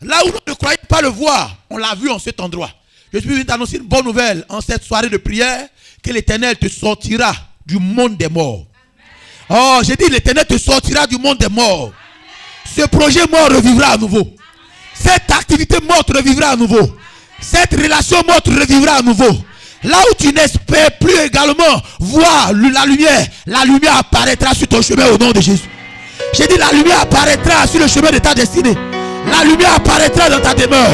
Là où on ne croyait pas le voir, on l'a vu en cet endroit. Je suis venu t'annoncer une bonne nouvelle en cette soirée de prière, que l'Éternel te sortira du monde des morts. Oh, j'ai dit l'Éternel te sortira du monde des morts. Ce projet mort revivra à nouveau. Cette activité morte revivra à nouveau. Cette relation morte revivra à nouveau. Là où tu n'espères plus également voir la lumière apparaîtra sur ton chemin au nom de Jésus. J'ai dit la lumière apparaîtra sur le chemin de ta destinée. La lumière apparaîtra dans ta demeure.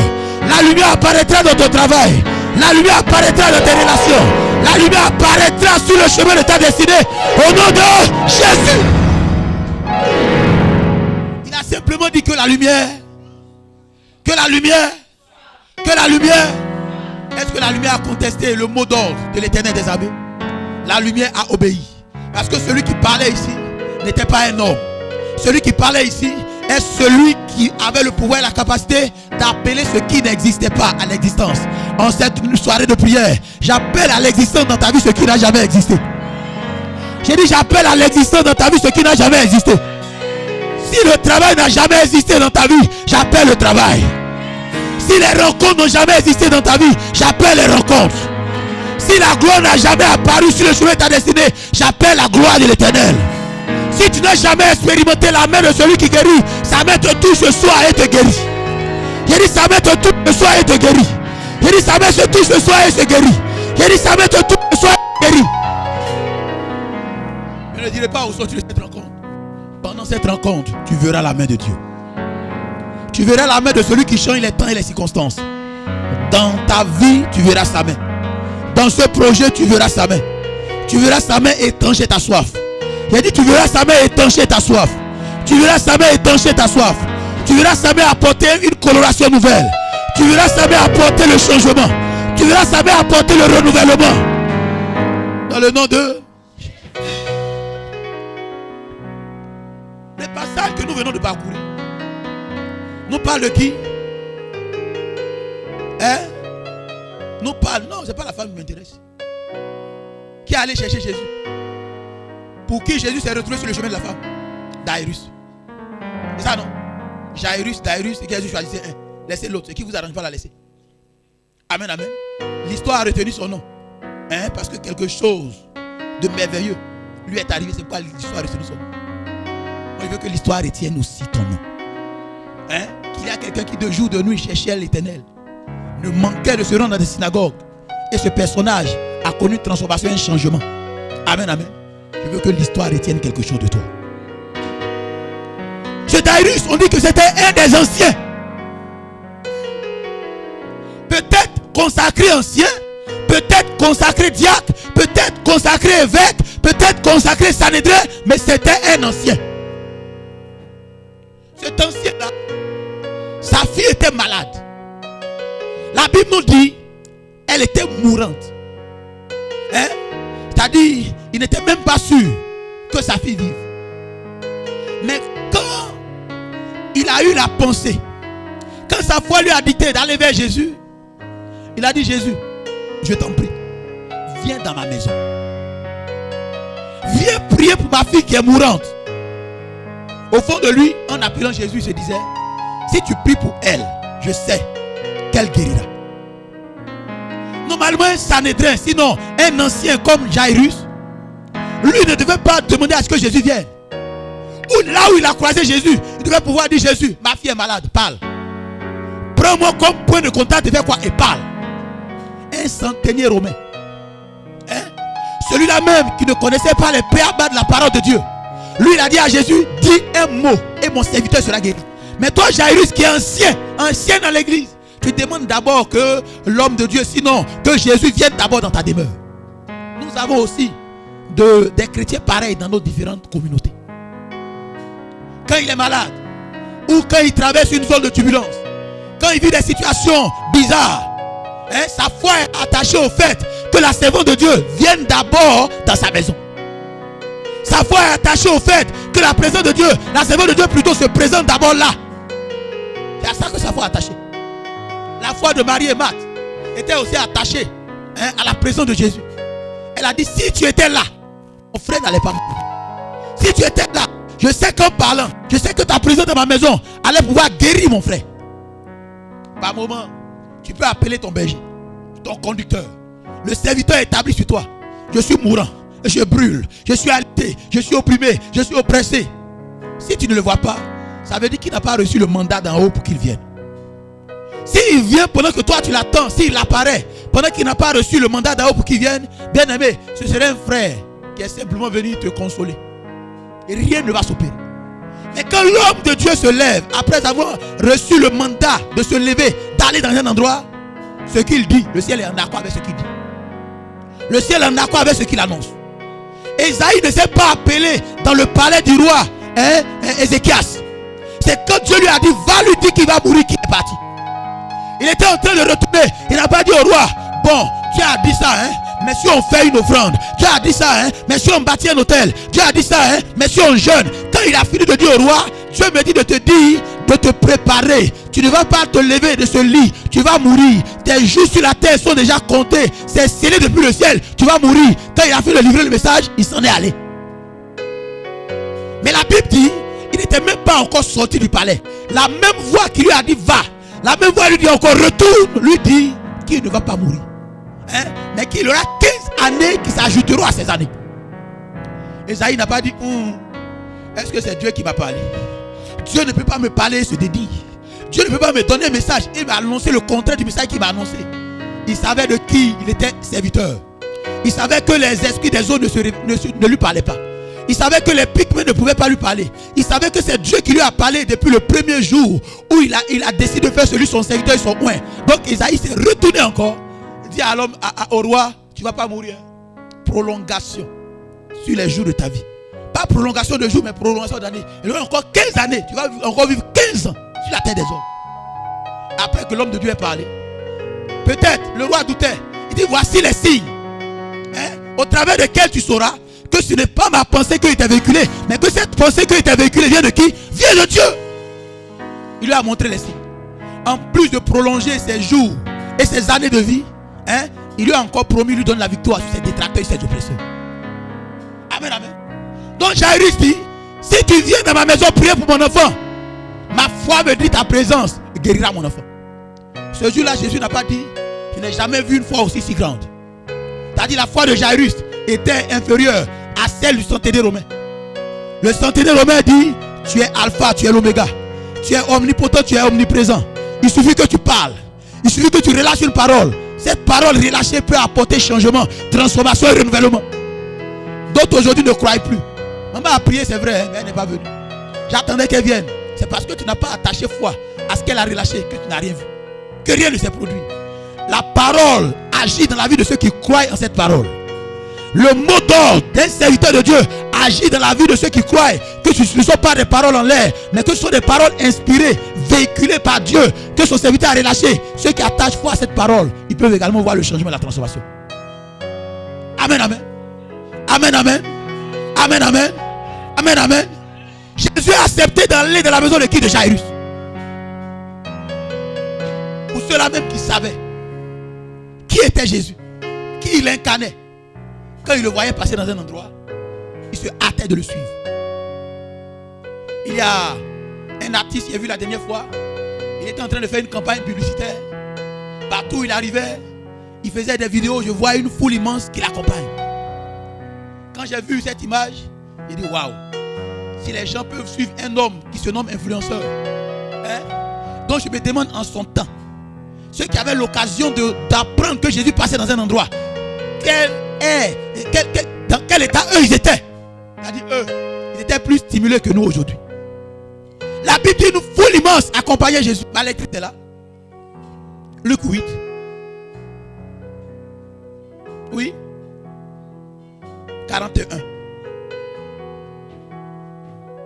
La lumière apparaîtra dans ton travail. La lumière apparaîtra dans tes relations. La lumière apparaîtra sur le chemin de ta destinée au nom de Jésus. Il a simplement dit que la lumière. Est-ce que la lumière a contesté le mot d'ordre de l'Éternel des armées? La lumière a obéi. Parce que celui qui parlait ici n'était pas un homme. Celui qui parlait ici est celui qui avait le pouvoir et la capacité d'appeler ce qui n'existait pas à l'existence. En cette soirée de prière, j'appelle à l'existence dans ta vie ce qui n'a jamais existé. J'ai dit j'appelle à l'existence dans ta vie ce qui n'a jamais existé. Si le travail n'a jamais existé dans ta vie, j'appelle le travail. Si les rencontres n'ont jamais existé dans ta vie, j'appelle les rencontres. Si la gloire n'a jamais apparu sur le chemin de ta destinée, j'appelle la gloire de l'Éternel. Si tu n'as jamais expérimenté la main de celui qui guérit, sa main te touche ce soir et te guérit. J'ai dit sa main te touche ce soir et te guérit. J'ai dit sa main se touche ce soir et se guérit. J'ai dit sa main te touche ce soir et te guérit. Je ne dirai pas où sont-tu de cette rencontre. Pendant cette rencontre, tu verras la main de Dieu. Tu verras la main de celui qui change les temps et les circonstances. Dans ta vie, tu verras sa main. Dans ce projet, tu verras sa main. Tu verras sa main étancher ta soif. J'ai dit, tu verras sa main étancher ta soif. Tu verras sa main étancher ta soif. Tu verras sa main apporter une coloration nouvelle. Tu verras sa main apporter le changement. Tu verras sa main apporter le renouvellement. Dans le nom de... Les passages que nous venons de parcourir nous parle de qui? Nous parle, non, c'est pas la femme qui m'intéresse. Qui est allé chercher Jésus? Pour qui Jésus s'est retrouvé sur le chemin de la femme? Jairus. C'est ça, non? Jairus, et Jésus choisissait un. Laissez l'autre. Ce qui vous arrange pas, la laisser. Amen, amen. L'histoire a retenu son nom. Parce que quelque chose de merveilleux lui est arrivé. C'est pourquoi l'histoire a retenu son nom. Moi, je veux que l'histoire retienne aussi ton nom. Qu'il y a quelqu'un qui de jour de nuit cherchait l'Éternel, ne manquait de se rendre dans des synagogues, et ce personnage a connu une transformation et un changement. Amen, amen. Je veux que l'histoire retienne quelque chose de toi. Ce Jairus, on dit que c'était un des anciens. Peut-être consacré ancien, peut-être consacré diacre, peut-être consacré évêque, peut-être consacré Sanhédrin, mais c'était un ancien. Cet ancien-là, sa fille était malade. La Bible nous dit, elle était mourante. C'est-à-dire, il n'était même pas sûr que sa fille vive. Mais quand il a eu la pensée, quand sa foi lui a dicté d'aller vers Jésus, il a dit, Jésus, je t'en prie, viens dans ma maison. Viens prier pour ma fille qui est mourante. Au fond de lui, en appelant Jésus, il se disait, si tu pries pour elle, je sais qu'elle guérira. Normalement, un Sanhédrin, sinon un ancien comme Jairus, lui ne devait pas demander à ce que Jésus vienne. Ou là où il a croisé Jésus, il devait pouvoir dire, Jésus, ma fille est malade, parle. Prends-moi comme point de contact, fais quoi? Et parle. Un centenier romain. Celui-là même qui ne connaissait pas les préalables de la parole de Dieu. Lui, il a dit à Jésus, dis un mot et mon serviteur sera guéri. Mais toi, Jairus, qui est ancien dans l'église, tu demandes d'abord que l'homme de Dieu, sinon que Jésus vienne d'abord dans ta demeure. Nous avons aussi des chrétiens pareils dans nos différentes communautés. Quand il est malade, ou quand il traverse une zone de turbulence, quand il vit des situations bizarres, sa foi est attachée au fait que la servante de Dieu vienne d'abord dans sa maison. Sa foi est attachée au fait que la présence de Dieu, la servante de Dieu plutôt se présente d'abord là. C'est à ça que sa foi est attachée. La foi de Marie et Marthe était aussi attachée à la présence de Jésus. Elle a dit, si tu étais là, mon frère n'allait pas mourir. Si tu étais là, je sais qu'en parlant, je sais que ta présence dans ma maison allait pouvoir guérir mon frère. Par moment, tu peux appeler ton berger, ton conducteur, le serviteur établi sur toi. Je suis mourant, je brûle, je suis alité, je suis opprimé, je suis oppressé. Si tu ne le vois pas, ça veut dire qu'il n'a pas reçu le mandat d'en haut pour qu'il vienne. S'il vient pendant que toi tu l'attends, s'il apparaît pendant qu'il n'a pas reçu le mandat d'en haut pour qu'il vienne, bien aimé, ce serait un frère qui est simplement venu te consoler. Et rien ne va s'opérer. Mais quand l'homme de Dieu se lève, après avoir reçu le mandat de se lever, d'aller dans un endroit, ce qu'il dit, le ciel est en accord avec ce qu'il dit. Le ciel est en accord avec ce qu'il annonce. Esaïe ne s'est pas appelé dans le palais du roi Ézéchias. C'est quand Dieu lui a dit, va lui dire qu'il va mourir, qu'il est parti. Il était en train de retourner. Il n'a pas dit au roi, bon, Dieu a dit ça, mais si on fait une offrande, Dieu a dit ça, mais si on bâtit un hôtel, Dieu a dit ça, mais si on jeûne. Quand il a fini de dire au roi, Dieu me dit de te dire, de te préparer. Tu ne vas pas te lever de ce lit, tu vas mourir. Tes jours sur la terre sont déjà comptés. C'est scellé depuis le ciel, tu vas mourir. Quand il a fait de livrer le message, il s'en est allé. Mais la Bible dit, il n'était même pas encore sorti du palais. La même voix qui lui a dit va, la même voix lui dit encore retourne, lui dit qu'il ne va pas mourir, mais qu'il aura 15 années qui s'ajouteront à ces années. Esaïe n'a pas dit est-ce que c'est Dieu qui m'a parlé? Dieu ne peut pas me parler et se dédie. Dieu ne peut pas me donner un message. Il m'a annoncé le contraire du message qu'il m'a annoncé. Il savait de qui il était serviteur. Il savait que les esprits des eaux ne lui parlaient pas. Il savait que les pygmées ne pouvaient pas lui parler. Il savait que c'est Dieu qui lui a parlé depuis le premier jour où il a décidé de faire celui son serviteur et son oint. Donc Esaïe s'est retourné encore. Il dit à l'homme, au roi, tu ne vas pas mourir. Prolongation sur les jours de ta vie. Pas prolongation de jours, mais prolongation d'années. Il y aura encore 15 années. Tu vas encore vivre 15 ans sur la terre des hommes. Après que l'homme de Dieu ait parlé. Peut-être le roi doutait. Il dit, voici les signes. Au travers desquels tu sauras que ce n'est pas ma pensée qui t'a véhiculée, mais que cette pensée qui t'a véhiculée vient de qui? Vient de Dieu. Il lui a montré les signes. En plus de prolonger ses jours et ses années de vie, il lui a encore promis, lui donne la victoire sur ses détracteurs et ses oppresseurs. Amen, amen. Donc Jairus dit, si tu viens dans ma maison prier pour mon enfant, ma foi me dit ta présence guérira mon enfant. Ce jour-là, Jésus n'a pas dit, je n'ai jamais vu une foi aussi si grande. C'est-à-dire la foi de Jairus était inférieure à celle du centenaire romain. Le centenaire romain dit, tu es alpha, tu es l'oméga. Tu es omnipotent, tu es omniprésent. Il suffit que tu parles. Il suffit que tu relâches une parole. Cette parole relâchée peut apporter changement, transformation et renouvellement. D'autres aujourd'hui ne croient plus. Maman a prié, c'est vrai, mais elle n'est pas venue. J'attendais qu'elle vienne. C'est parce que tu n'as pas attaché foi à ce qu'elle a relâché que tu n'as rien vu. Que rien ne s'est produit. La parole agit dans la vie de ceux qui croient en cette parole. Le mot d'ordre d'un serviteur de Dieu agit dans la vie de ceux qui croient que ce ne sont pas des paroles en l'air, mais que ce sont des paroles inspirées, véhiculées par Dieu, que son serviteur a relâché. Ceux qui attachent foi à cette parole, ils peuvent également voir le changement et la transformation. Amen, amen. Amen, amen. Amen, amen. Amen, amen. Jésus a accepté d'aller dans la maison de qui? De Jairus. Pour ceux-là même qui savaient qui était Jésus, qui il incarnait. Quand il le voyait passer dans un endroit, il se hâtait de le suivre. Il y a un artiste, j'ai vu la dernière fois, il était en train de faire une campagne publicitaire. Partout où il arrivait, il faisait des vidéos, je vois une foule immense qui l'accompagne. Quand j'ai vu cette image, j'ai dit waouh, si les gens peuvent suivre un homme qui se nomme influenceur, donc je me demande en son temps, ceux qui avaient l'occasion d'apprendre que Jésus passait dans un endroit, dans quel état eux ils étaient. C'est-à-dire eux, ils étaient plus stimulés que nous aujourd'hui. La Bible dit une foule immense accompagnait Jésus. Ma lecture était là. Luc 8. Oui. 41.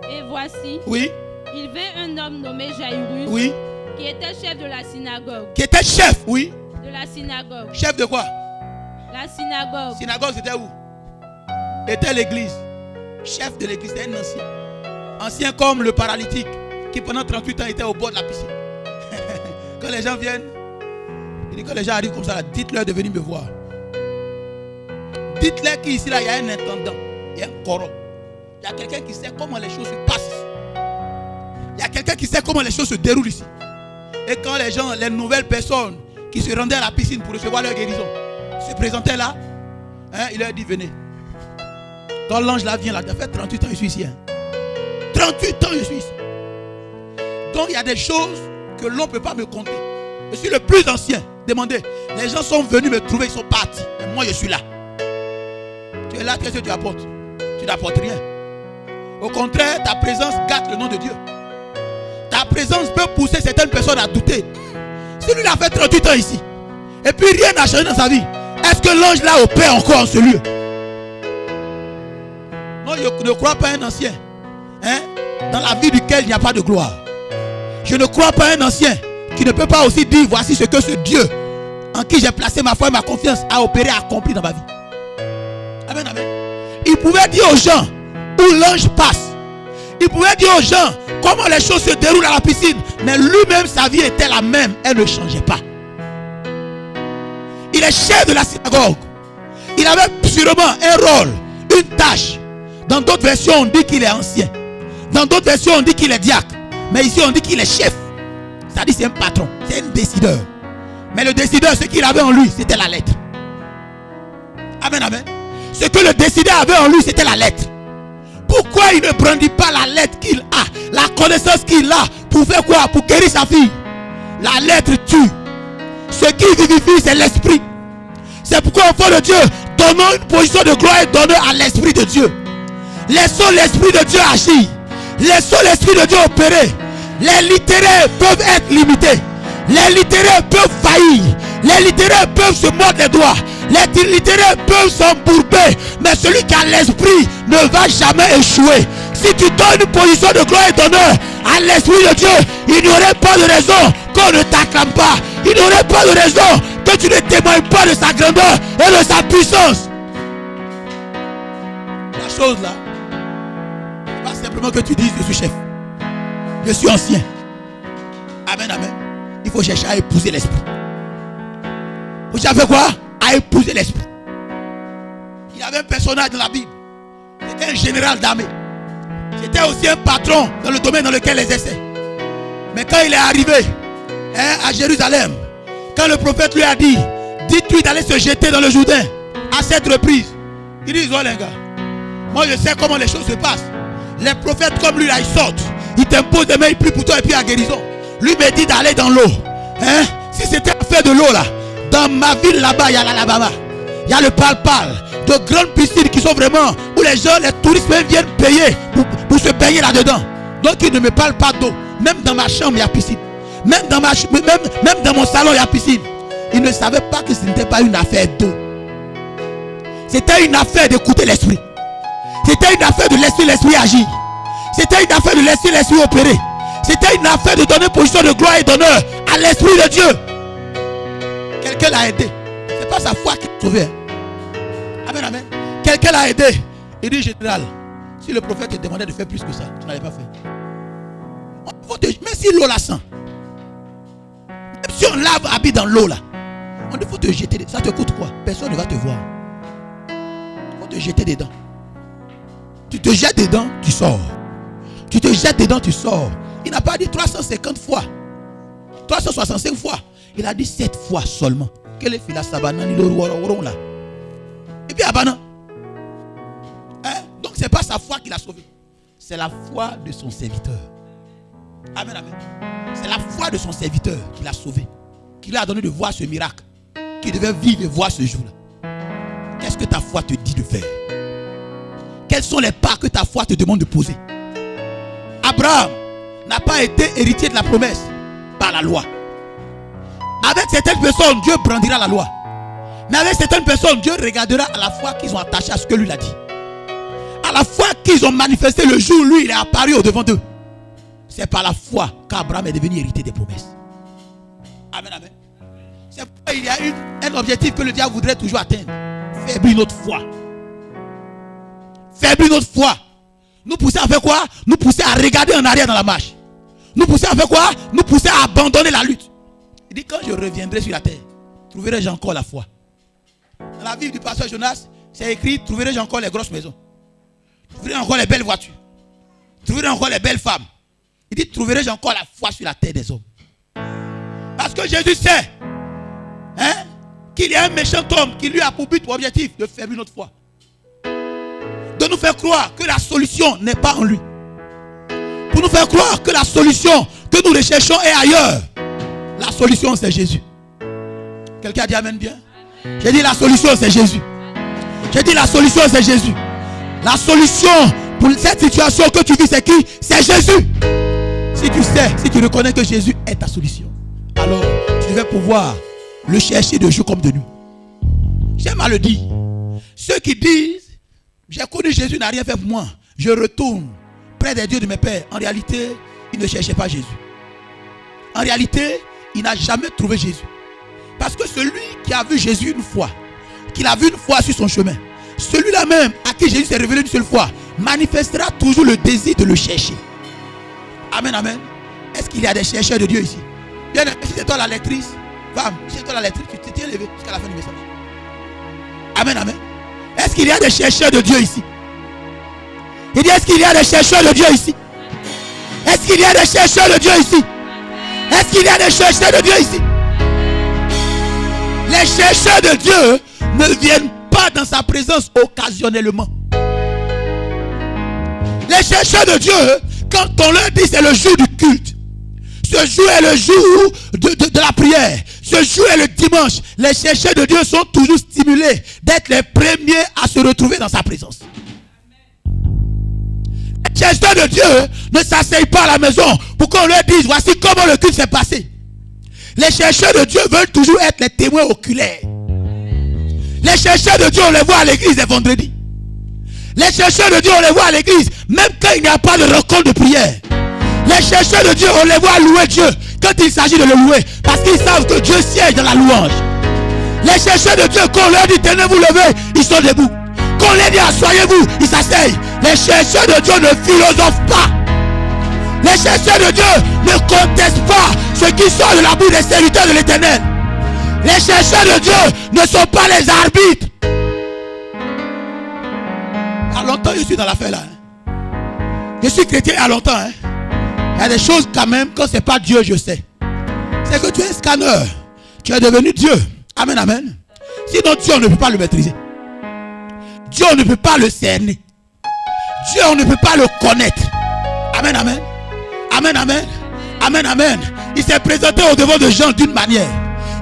Et voici. Oui. Il vint un homme nommé Jairus. Oui. Qui était chef de la synagogue. Qui était chef, oui. De la synagogue. Chef de quoi? La synagogue. Synagogue, c'était où? C'était l'église. Chef de l'église, c'était un ancien. Ancien comme le paralytique qui pendant 38 ans était au bord de la piscine. Quand les gens viennent, il dit quand les gens arrivent comme ça, là, dites-leur de venir me voir. Dites-leur qu'ici, là, il y a un intendant, il y a un coron. Il y a quelqu'un qui sait comment les choses se passent ici. Il y a quelqu'un qui sait comment les choses se déroulent ici. Et quand les gens, les nouvelles personnes qui se rendaient à la piscine pour recevoir leur guérison, se présentaient là, il leur dit venez. Quand l'ange là vient là, il a fait 38 ans, je suis ici. 38 ans, je suis ici. Donc il y a des choses que l'on ne peut pas me compter. Je suis le plus ancien. Demandez. Les gens sont venus me trouver, ils sont partis. Et moi je suis là. Tu es là, qu'est-ce que tu apportes? Tu n'apportes rien. Au contraire, ta présence gâte le nom de Dieu. Ta présence peut pousser certaines personnes à douter. Si lui a fait 38 ans ici, et puis rien n'a changé dans sa vie, est-ce que l'ange là opère encore en ce lieu? Non, je ne crois pas un ancien dans la vie duquel il n'y a pas de gloire. Je ne crois pas un ancien qui ne peut pas aussi dire voici ce que ce Dieu en qui j'ai placé ma foi et ma confiance a opéré, a accompli dans ma vie. Amen, amen. Il pouvait dire aux gens où l'ange passe. Il pouvait dire aux gens comment les choses se déroulent à la piscine. Mais lui-même, sa vie était la même. Elle ne changeait pas. Il est chef de la synagogue. Il avait sûrement un rôle, une tâche. Dans d'autres versions, on dit qu'il est ancien. Dans d'autres versions, on dit qu'il est diacre. Mais ici, on dit qu'il est chef. C'est-à-dire c'est un patron, c'est un décideur. Mais le décideur, ce qu'il avait en lui, c'était la lettre. Amen, amen. Ce que le décideur avait en lui, c'était la lettre. Pourquoi il ne brandit pas la lettre qu'il a, la connaissance qu'il a, pour faire quoi? Pour guérir sa fille. La lettre tue. Ce qui vivifie, c'est l'esprit. C'est pourquoi au fond de Dieu, donnons une position de gloire et donnons à l'esprit de Dieu. Laissons l'esprit de Dieu agir. Laissons l'esprit de Dieu opérer. Les littéraires peuvent être limités. Les littéraires peuvent faillir. Les littéraires peuvent se mordre les doigts. Les littéraires peuvent s'embourber. Mais celui qui a l'esprit ne va jamais échouer. Si tu donnes une position de gloire et d'honneur à l'esprit de Dieu, il n'y aurait pas de raison qu'on ne t'acclame pas. Il n'y aurait pas de raison que tu ne témoignes pas de sa grandeur et de sa puissance. La chose là, pas simplement que tu dises je suis chef, je suis ancien. Amen, amen. Il faut chercher à épouser l'esprit. Vous savez quoi? À épouser l'esprit. Il y avait un personnage dans la Bible. C'était un général d'armée. C'était aussi un patron dans le domaine dans lequel il exerçait. Mais quand il est arrivé à Jérusalem, quand le prophète lui a dit, dites-lui d'aller se jeter dans le Jourdain à cette reprise, il dit, oh les gars, moi je sais comment les choses se passent. Les prophètes comme lui là, ils sortent, ils t'imposent des mains, ils prient pour toi et puis à guérison. Lui me dit d'aller dans l'eau. Si c'était affaire de l'eau là, dans ma ville là-bas, il y a l'Alabama, il y a le Palpal, de grandes piscines qui sont vraiment où les gens, les touristes même viennent payer pour se baigner là-dedans. Donc il ne me parle pas d'eau. Même dans ma chambre, il y a piscine. Même dans mon salon, il y a piscine. Il ne savait pas que ce n'était pas une affaire d'eau. C'était une affaire d'écouter l'esprit. C'était une affaire de laisser l'esprit agir. C'était une affaire de laisser l'esprit opérer. C'était une affaire de donner position de gloire et d'honneur à l'esprit de Dieu. Quelqu'un l'a aidé. C'est pas sa foi qui l'a sauvé. Amen, amen. Quelqu'un l'a aidé. Il dit, général, si le prophète te demandait de faire plus que ça, tu n'allais pas faire. Mais si l'eau la sent, même si on lave habille dans l'eau là, on dit faut te jeter. Ça te coûte quoi? Personne ne va te voir. Il faut te jeter dedans. Tu te jettes dedans, tu sors. Tu te jettes dedans, tu sors. Il n'a pas dit 350 fois, 365 fois. Il a dit 7 fois seulement. Quel est la sabana ni le là? Et puis abana. Donc c'est pas sa foi qui l'a sauvé. C'est la foi de son serviteur. Amen, amen. C'est la foi de son serviteur qui l'a sauvé, qui lui a donné de voir ce miracle, qui devait vivre et voir ce jour-là. Qu'est-ce que ta foi te dit de faire? Quels sont les pas que ta foi te demande de poser? Abraham n'a pas été héritier de la promesse par la loi. Avec certaines personnes, Dieu brandira la loi. Mais avec certaines personnes, Dieu regardera à la foi qu'ils ont attachée à ce que lui a dit. À la foi qu'ils ont manifesté le jour où lui il est apparu au devant d'eux. C'est par la foi qu'Abraham est devenu héritier des promesses. Amen, amen. C'est pourquoi il y a un objectif que le diable voudrait toujours atteindre. Faiblir notre foi. Faiblir notre foi. Nous pousser à faire quoi? Nous pousser à regarder en arrière dans la marche. Nous pousser à faire quoi? Nous pousser à abandonner la lutte. Il dit quand je reviendrai sur la terre, trouverai-je encore la foi? Dans la Bible du pasteur Jonas, c'est écrit, trouverai-je encore les grosses maisons? Trouverai-je encore les belles voitures? Trouverai-je encore les belles femmes? Il dit, trouverai-je encore la foi sur la terre des hommes? que Jésus sait qu'il y a un méchant homme qui lui a pour but, pour objectif de faiblir notre foi. De nous faire croire que la solution n'est pas en lui. Pour nous faire croire que la solution que nous recherchons est ailleurs. La solution c'est Jésus. Quelqu'un a dit amen bien? J'ai dit la solution c'est Jésus. J'ai dit la solution c'est Jésus. La solution pour cette situation que tu vis c'est qui? C'est Jésus. Si tu sais, si tu reconnais que Jésus est ta solution, alors tu devais pouvoir le chercher de jour comme de nuit. J'aime à le dire. Ceux qui disent j'ai connu Jésus, n'a rien fait pour moi, je retourne près des dieux de mes pères. En réalité, il ne cherchait pas Jésus. En réalité, il n'a jamais trouvé Jésus. Parce que celui qui a vu Jésus une fois, qu'il a vu une fois sur son chemin, celui-là même à qui Jésus s'est révélé une seule fois, manifestera toujours le désir de le chercher. Amen, amen. Est-ce qu'il y a des chercheurs de Dieu ici? Bien, si c'est toi la lectrice, femme, si c'est toi la lectrice, tu te tiens levé jusqu'à la fin du message. Amen, amen. Est-ce qu'il y a des chercheurs de Dieu ici? Il dit, est-ce qu'il y a des chercheurs de Dieu ici? Est-ce qu'il y a des chercheurs de Dieu ici? Est-ce qu'il y a des chercheurs de Dieu ici? Les chercheurs de Dieu ne viennent pas dans sa présence occasionnellement. Les chercheurs de Dieu, quand on leur dit c'est le jour du culte, ce jour est le jour de la prière, ce jour est le dimanche, les chercheurs de Dieu sont toujours stimulés d'être les premiers à se retrouver dans sa présence. Les chercheurs de Dieu ne s'asseyent pas à la maison pour qu'on leur dise voici comment le culte s'est passé. Les chercheurs de Dieu veulent toujours être les témoins oculaires. Les chercheurs de Dieu, on les voit à l'église les vendredis. Les chercheurs de Dieu, on les voit à l'église même quand il n'y a pas de rencontre de prière. Les chercheurs de Dieu, on les voit louer Dieu quand il s'agit de le louer, parce qu'ils savent que Dieu siège dans la louange. Les chercheurs de Dieu, quand on leur dit tenez-vous lever, ils sont debout. Quand on leur dit asseyez-vous, ils s'asseyent. Les chercheurs de Dieu ne philosophent pas. Les chercheurs de Dieu ne contestent pas ce qui sort de la bouche des serviteurs de l'Éternel. Les chercheurs de Dieu ne sont pas les arbitres. Il y a longtemps je suis dans l'affaire là. Je suis chrétien il y a longtemps. Il y a des choses quand même, quand ce n'est pas Dieu, je sais. C'est que tu es un scanner. Tu es devenu Dieu. Amen, amen. Sinon Dieu, on ne peut pas le maîtriser. Dieu, on ne peut pas le cerner. Dieu, on ne peut pas le connaître. Amen, amen. Amen, amen. Amen, amen. Il s'est présenté au devant de Jean d'une manière.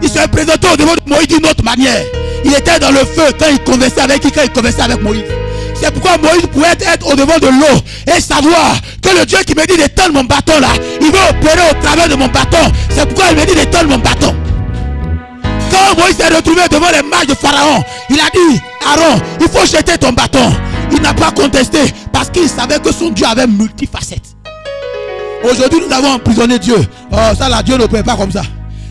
Il s'est présenté au devant de Moïse d'une autre manière. Il était dans le feu quand il conversait avec qui? Quand il conversait avec Moïse. C'est pourquoi Moïse pouvait être au devant de l'eau et savoir que le Dieu qui me dit d'étendre mon bâton là, il veut opérer au travers de mon bâton. C'est pourquoi il me dit d'étendre mon bâton. Quand Moïse s'est retrouvé devant les mages de Pharaon, il a dit Aaron, il faut jeter ton bâton. Il n'a pas contesté parce qu'il savait que son Dieu avait multifacettes. Aujourd'hui nous avons emprisonné Dieu. Oh ça là, Dieu ne peut pas comme ça.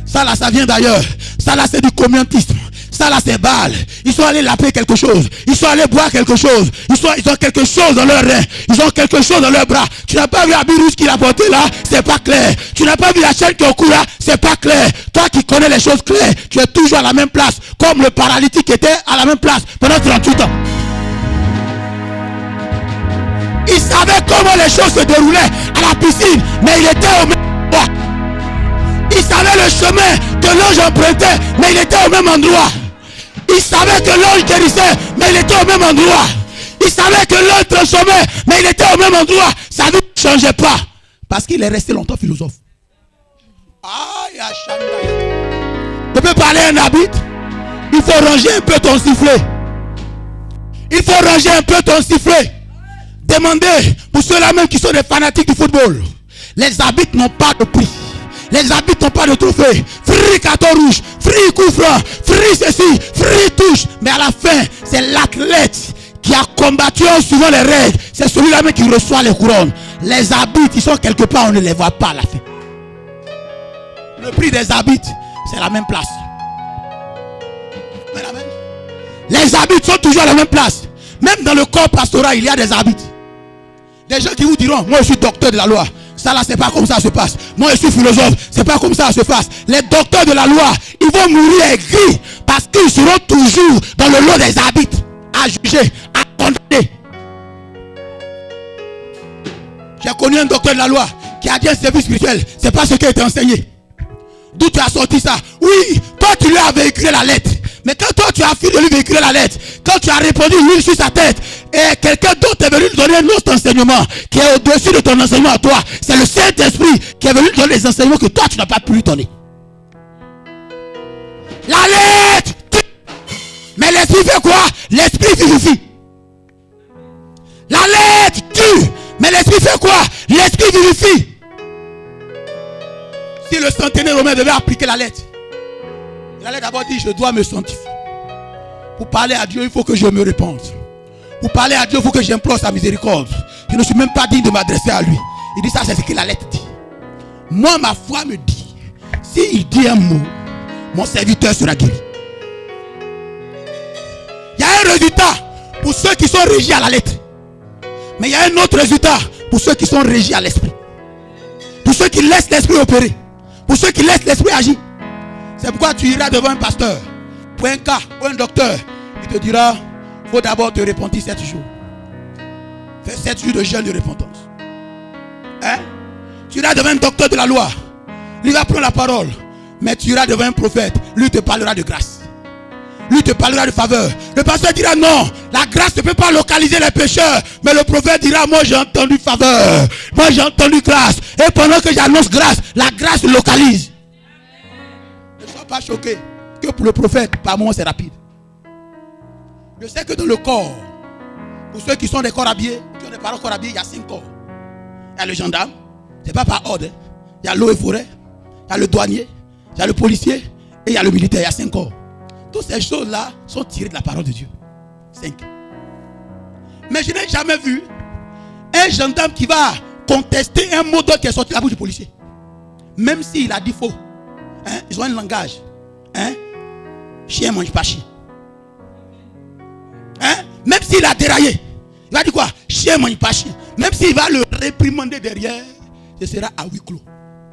Ça là, ça vient d'ailleurs. Ça là, c'est du communautarisme. Ça là, c'est Baal. Ils sont allés laper quelque chose. Ils sont allés boire quelque chose. Ils ont quelque chose dans leurs reins. Ils ont quelque chose dans leurs bras. Tu n'as pas vu la rouge qu'il a porté là, c'est pas clair. Tu n'as pas vu la chaîne qui est au cou là, c'est pas clair. Toi qui connais les choses claires, tu es toujours à la même place. Comme le paralytique était à la même place pendant 38 ans. Il savait comment les choses se déroulaient à la piscine, mais il était au même endroit. Il savait le chemin que l'ange empruntait, mais il était au même endroit. Il savait que l'ange guérissait, mais il était au même endroit. Il savait que l'ange transformait, mais il était au même endroit. Sa vie ne changeait pas. Parce qu'il est resté longtemps philosophe. Tu peux parler à un arbitre. Il faut ranger un peu ton sifflet. Il faut ranger un peu ton sifflet. Demandez pour ceux-là même qui sont des fanatiques du football. Les arbitres n'ont pas de prix. Les arbitres n'ont pas de trophée. Free carton rouge, free coup franc, free ceci, free touche. Mais à la fin, c'est l'athlète qui a combattu en suivant les règles. C'est celui-là même qui reçoit les couronnes. Les arbitres, ils sont quelque part, on ne les voit pas à la fin. Le prix des arbitres, c'est la même place. Amen. Les arbitres sont toujours à la même place. Même dans le corps pastoral, il y a des arbitres. Des gens qui vous diront, moi je suis docteur de la loi. Ça là, c'est pas comme ça se passe. Moi je suis philosophe, c'est pas comme ça se passe. Les docteurs de la loi, ils vont mourir aigris parce qu'ils seront toujours dans le lot des arbitres, à juger, à condamner. J'ai connu un docteur de la loi qui a dit un service spirituel, c'est pas ce qui a été enseigné. D'où tu as sorti ça? Oui, toi tu lui as véhiculé la lettre. Mais quand toi tu as fini de lui véhiculer la lettre, quand tu as répondu l'huile sur sa tête, et quelqu'un d'autre est venu lui donner un autre enseignement qui est au-dessus de ton enseignement à toi, c'est le Saint-Esprit qui est venu lui donner les enseignements que toi tu n'as pas pu lui donner. La lettre tue. Mais l'esprit fait quoi? L'esprit vivifie. La lettre tue. Mais l'esprit fait quoi? L'esprit vivifie. Si le centenaire romain devait appliquer la lettre, il allait d'abord dire: je dois me sanctifier. Pour parler à Dieu, il faut que je me répande. Pour parler à Dieu, il faut que j'implore sa miséricorde. Je ne suis même pas digne de m'adresser à lui. Il dit ça, c'est ce que la lettre dit. Moi, ma foi me dit, s'il dit un mot, mon serviteur sera guéri. Il y a un résultat pour ceux qui sont régis à la lettre. Mais il y a un autre résultat pour ceux qui sont régis à l'esprit. Pour ceux qui laissent l'esprit opérer. Pour ceux qui laissent l'esprit agir. C'est pourquoi tu iras devant un pasteur, ou un cas, ou un docteur. Il te dira: il faut d'abord te repentir 7 jours. Fais 7 jours de jeûne de repentance. Hein? Tu iras devant un docteur de la loi. Lui va prendre la parole. Mais tu iras devant un prophète. Lui te parlera de grâce. Lui te parlera de faveur. Le pasteur dira: non, la grâce ne peut pas localiser les pécheurs. Mais le prophète dira: moi j'ai entendu faveur. Moi j'ai entendu grâce. Et pendant que j'annonce grâce, la grâce localise. Ne sois pas choqué que pour le prophète, par moment c'est rapide. Je sais que dans le corps, pour ceux qui sont des corps habillés, qui ont des parents corps habillés, il y a 5 corps. Il y a le gendarme, c'est pas par ordre. Il y a l'eau et forêt, il y a le douanier, il y a le policier et il y a le militaire. Il y a 5 corps. Toutes ces choses-là sont tirées de la parole de Dieu. 5. Mais je n'ai jamais vu un gendarme qui va contester un mot d'ordre qui est sorti de la bouche du policier. Même s'il a dit faux. Hein? Ils ont un langage. Hein? Chien mange pas chien. Hein? Même s'il a déraillé, il va dire quoi? Chien mange pas chien. Même s'il va le réprimander derrière, ce sera à huis clos.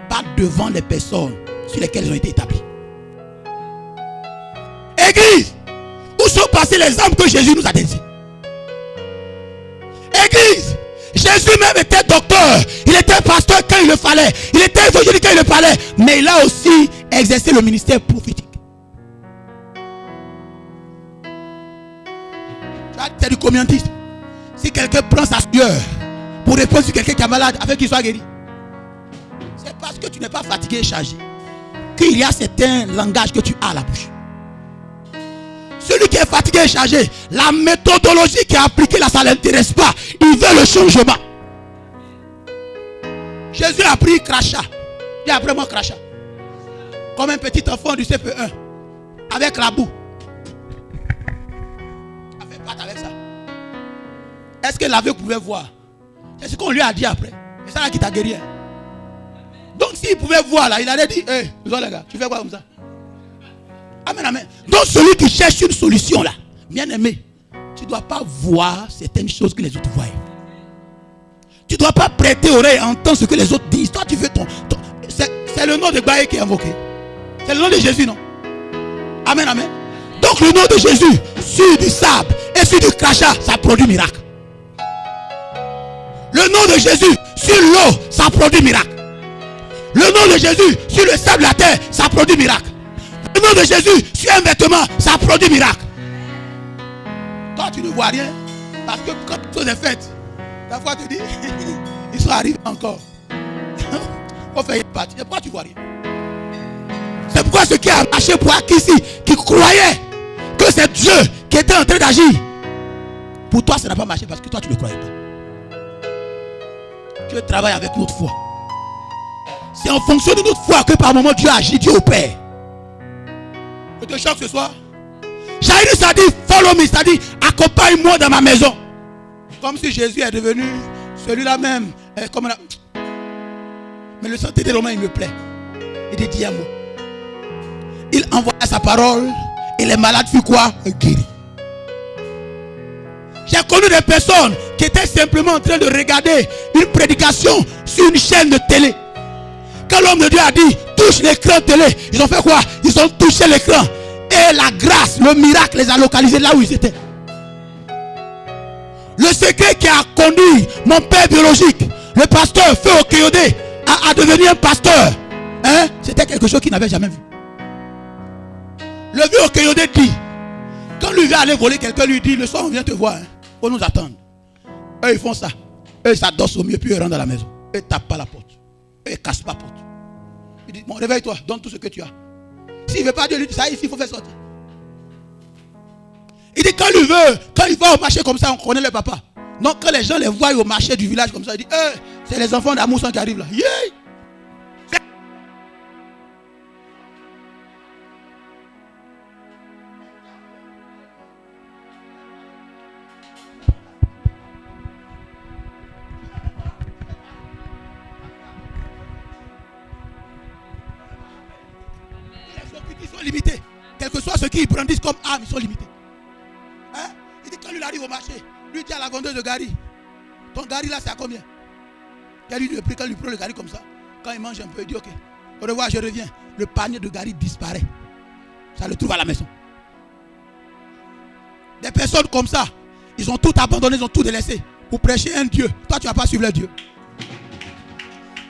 Pas devant les personnes sur lesquelles ils ont été établis. Église, où sont passées les âmes que Jésus nous a dédiées? Église, Jésus même était docteur, il était pasteur quand il le fallait, il était évangélique quand il le fallait, mais il a aussi exercé le ministère prophétique. C'est du communautarisme. Si quelqu'un prend sa sueur pour répondre sur quelqu'un qui est malade afin qu'il soit guéri, c'est parce que tu n'es pas fatigué et chargé qu'il y a certains langages que tu as à la bouche. Celui qui est fatigué et chargé, la méthodologie qui est appliquée là, ça ne l'intéresse pas. Il veut le changement. Jésus a pris crachat. Il a pris mon crachat. Comme un petit enfant du CP1. Avec la boue. Il a fait pâte avec ça. Est-ce que l'aveugle pouvait voir? C'est ce qu'on lui a dit après. C'est ça là qui t'a guéri. Donc s'il pouvait voir là, il allait dire: hé, les gars, tu fais quoi comme ça? Amen, amen. Donc celui qui cherche une solution là, bien aimé, tu ne dois pas voir certaines choses que les autres voient. Tu ne dois pas prêter oreille à entendre ce que les autres disent. Toi tu veux ton c'est le nom de Baye qui est invoqué. C'est le nom de Jésus, non? Amen, amen. Donc le nom de Jésus sur du sable et sur du crachat, ça produit miracle. Le nom de Jésus sur l'eau, ça produit miracle. Le nom de Jésus sur le sable de la terre, ça produit miracle. Le nom de Jésus sur un vêtement, ça produit miracle. Toi tu ne vois rien. Parce que quand tout est fait, la foi te dit: ils sont arrivés encore. On fait une partie. Et pourquoi tu ne vois rien? C'est pourquoi ceux qui ont marché pour ici, qui croyaient que c'est Dieu qui était en train d'agir, pour toi ça n'a pas marché parce que toi tu ne croyais pas. Dieu travaille avec notre foi. C'est en fonction de notre foi que par moment Dieu agit, Dieu opère. Je te choque ce soir. Jairus a dit: follow me, c'est-à-dire accompagne-moi dans ma maison. Comme si Jésus est devenu celui-là même. Comme là. Mais le centenaire romain, il me plaît. Il dit: dis un mot. Il envoya sa parole et les malades furent quoi? Guéris. J'ai connu des personnes qui étaient simplement en train de regarder une prédication sur une chaîne de télé. Quand l'homme de Dieu a dit: touche l'écran télé, ils ont fait quoi? Ils ont touché l'écran. Et la grâce, le miracle les a localisés là où ils étaient. Le secret qui a conduit mon père biologique, le pasteur Feu Okeyode, à devenir un pasteur Hein? C'était quelque chose qu'il n'avait jamais vu. Le vieux Okeyode dit, quand lui va aller voler, quelqu'un lui dit, le soir on vient te voir, hein, faut nous attendre. Eux ils font ça. Eux ils s'adossent au mieux, puis ils rentrent dans la maison. Eux ils tapent pas la porte. Eux ils cassent pas la porte. Il dit, bon réveille-toi, donne tout ce que tu as. S'il ne veut pas Dieu, lui dit ça ici, il faut faire sortir. Il dit quand il va au marché comme ça, on connaît le papa. Donc quand les gens les voient au marché du village comme ça, il dit, c'est les enfants d'Amousson qui arrivent là. Yeah! Les occultes sont limités. Quel que soit ce qu'ils brandissent comme armes, ils sont limités. Hein? Il dit quand lui arrive au marché, lui dit à la vendeuse de Gary, ton Gary là c'est à combien? Elle lui dit le prix, quand il prend le Gary comme ça, quand il mange un peu, il dit ok, au revoir, je reviens. Le panier de Gary disparaît. Ça le trouve à la maison. Des personnes comme ça, ils ont tout abandonné, ils ont tout délaissé pour prêcher un Dieu. Toi tu ne vas pas suivre le Dieu.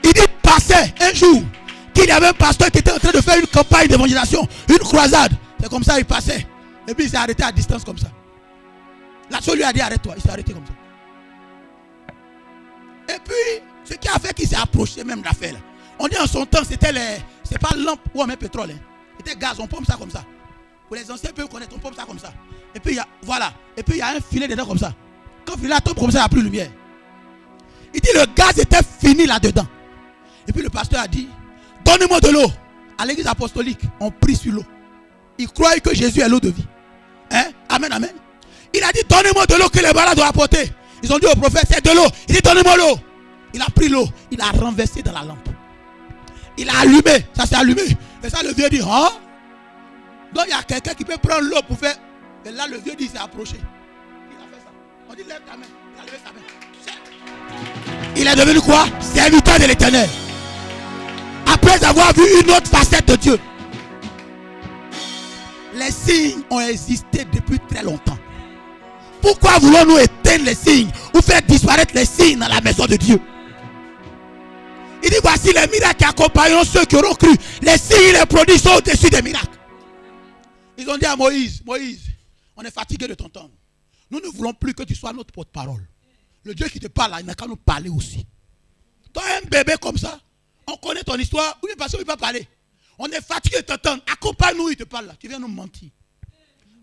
Il dit passait un jour qu'il y avait un pasteur qui était en train de faire une campagne d'évangélisation, une croisade. C'est comme ça il passait. Et puis il s'est arrêté à distance comme ça. La soeur lui a dit arrête-toi. Il s'est arrêté comme ça. Et puis, ce qui a fait qu'il s'est approché même de l'affaire là. On dit en son temps, c'était c'est pas lampe ou même pétrole. Hein. C'était gaz, on pompe ça comme ça. Pour les anciens peuvent connaître, on pompe ça comme ça. Et puis, voilà. Et puis, il y a un filet dedans comme ça. Quand il a tombe comme ça, il n'y a plus de lumière. Il dit le gaz était fini là-dedans. Et puis le pasteur a dit, donnez-moi de l'eau. À l'église apostolique, on prie sur l'eau. Ils croient que Jésus est l'eau de vie. Hein? Amen, amen. Il a dit, donnez-moi de l'eau que les malades doivent apporter. Ils ont dit au prophète, c'est de l'eau. Il dit, donnez-moi l'eau. Il a pris l'eau. Il a renversé dans la lampe. Il a allumé. Ça s'est allumé. Et ça, le vieux dit, hein? Donc, il y a quelqu'un qui peut prendre l'eau pour faire. Et là, le vieux dit, il s'est approché. Il a fait ça. On dit, lève ta main. Il a levé sa main. Il est devenu quoi? Serviteur de l'Éternel. Après avoir vu une autre facette de Dieu. Les signes ont existé depuis très longtemps. Pourquoi voulons-nous éteindre les signes ou faire disparaître les signes dans la maison de Dieu? Il dit voici les miracles qui accompagneront ceux qui auront cru. Les signes et les prodiges sont au-dessus des miracles. Ils ont dit à Moïse, Moïse, on est fatigué de t'entendre. Nous ne voulons plus que tu sois notre porte-parole. Le Dieu qui te parle là, il n'a qu'à nous parler aussi. Toi un bébé comme ça, on connaît ton histoire, où il est passé, où il va parler. On est fatigué de t'entendre. Accompagne-nous, il te parle là. Tu viens nous mentir.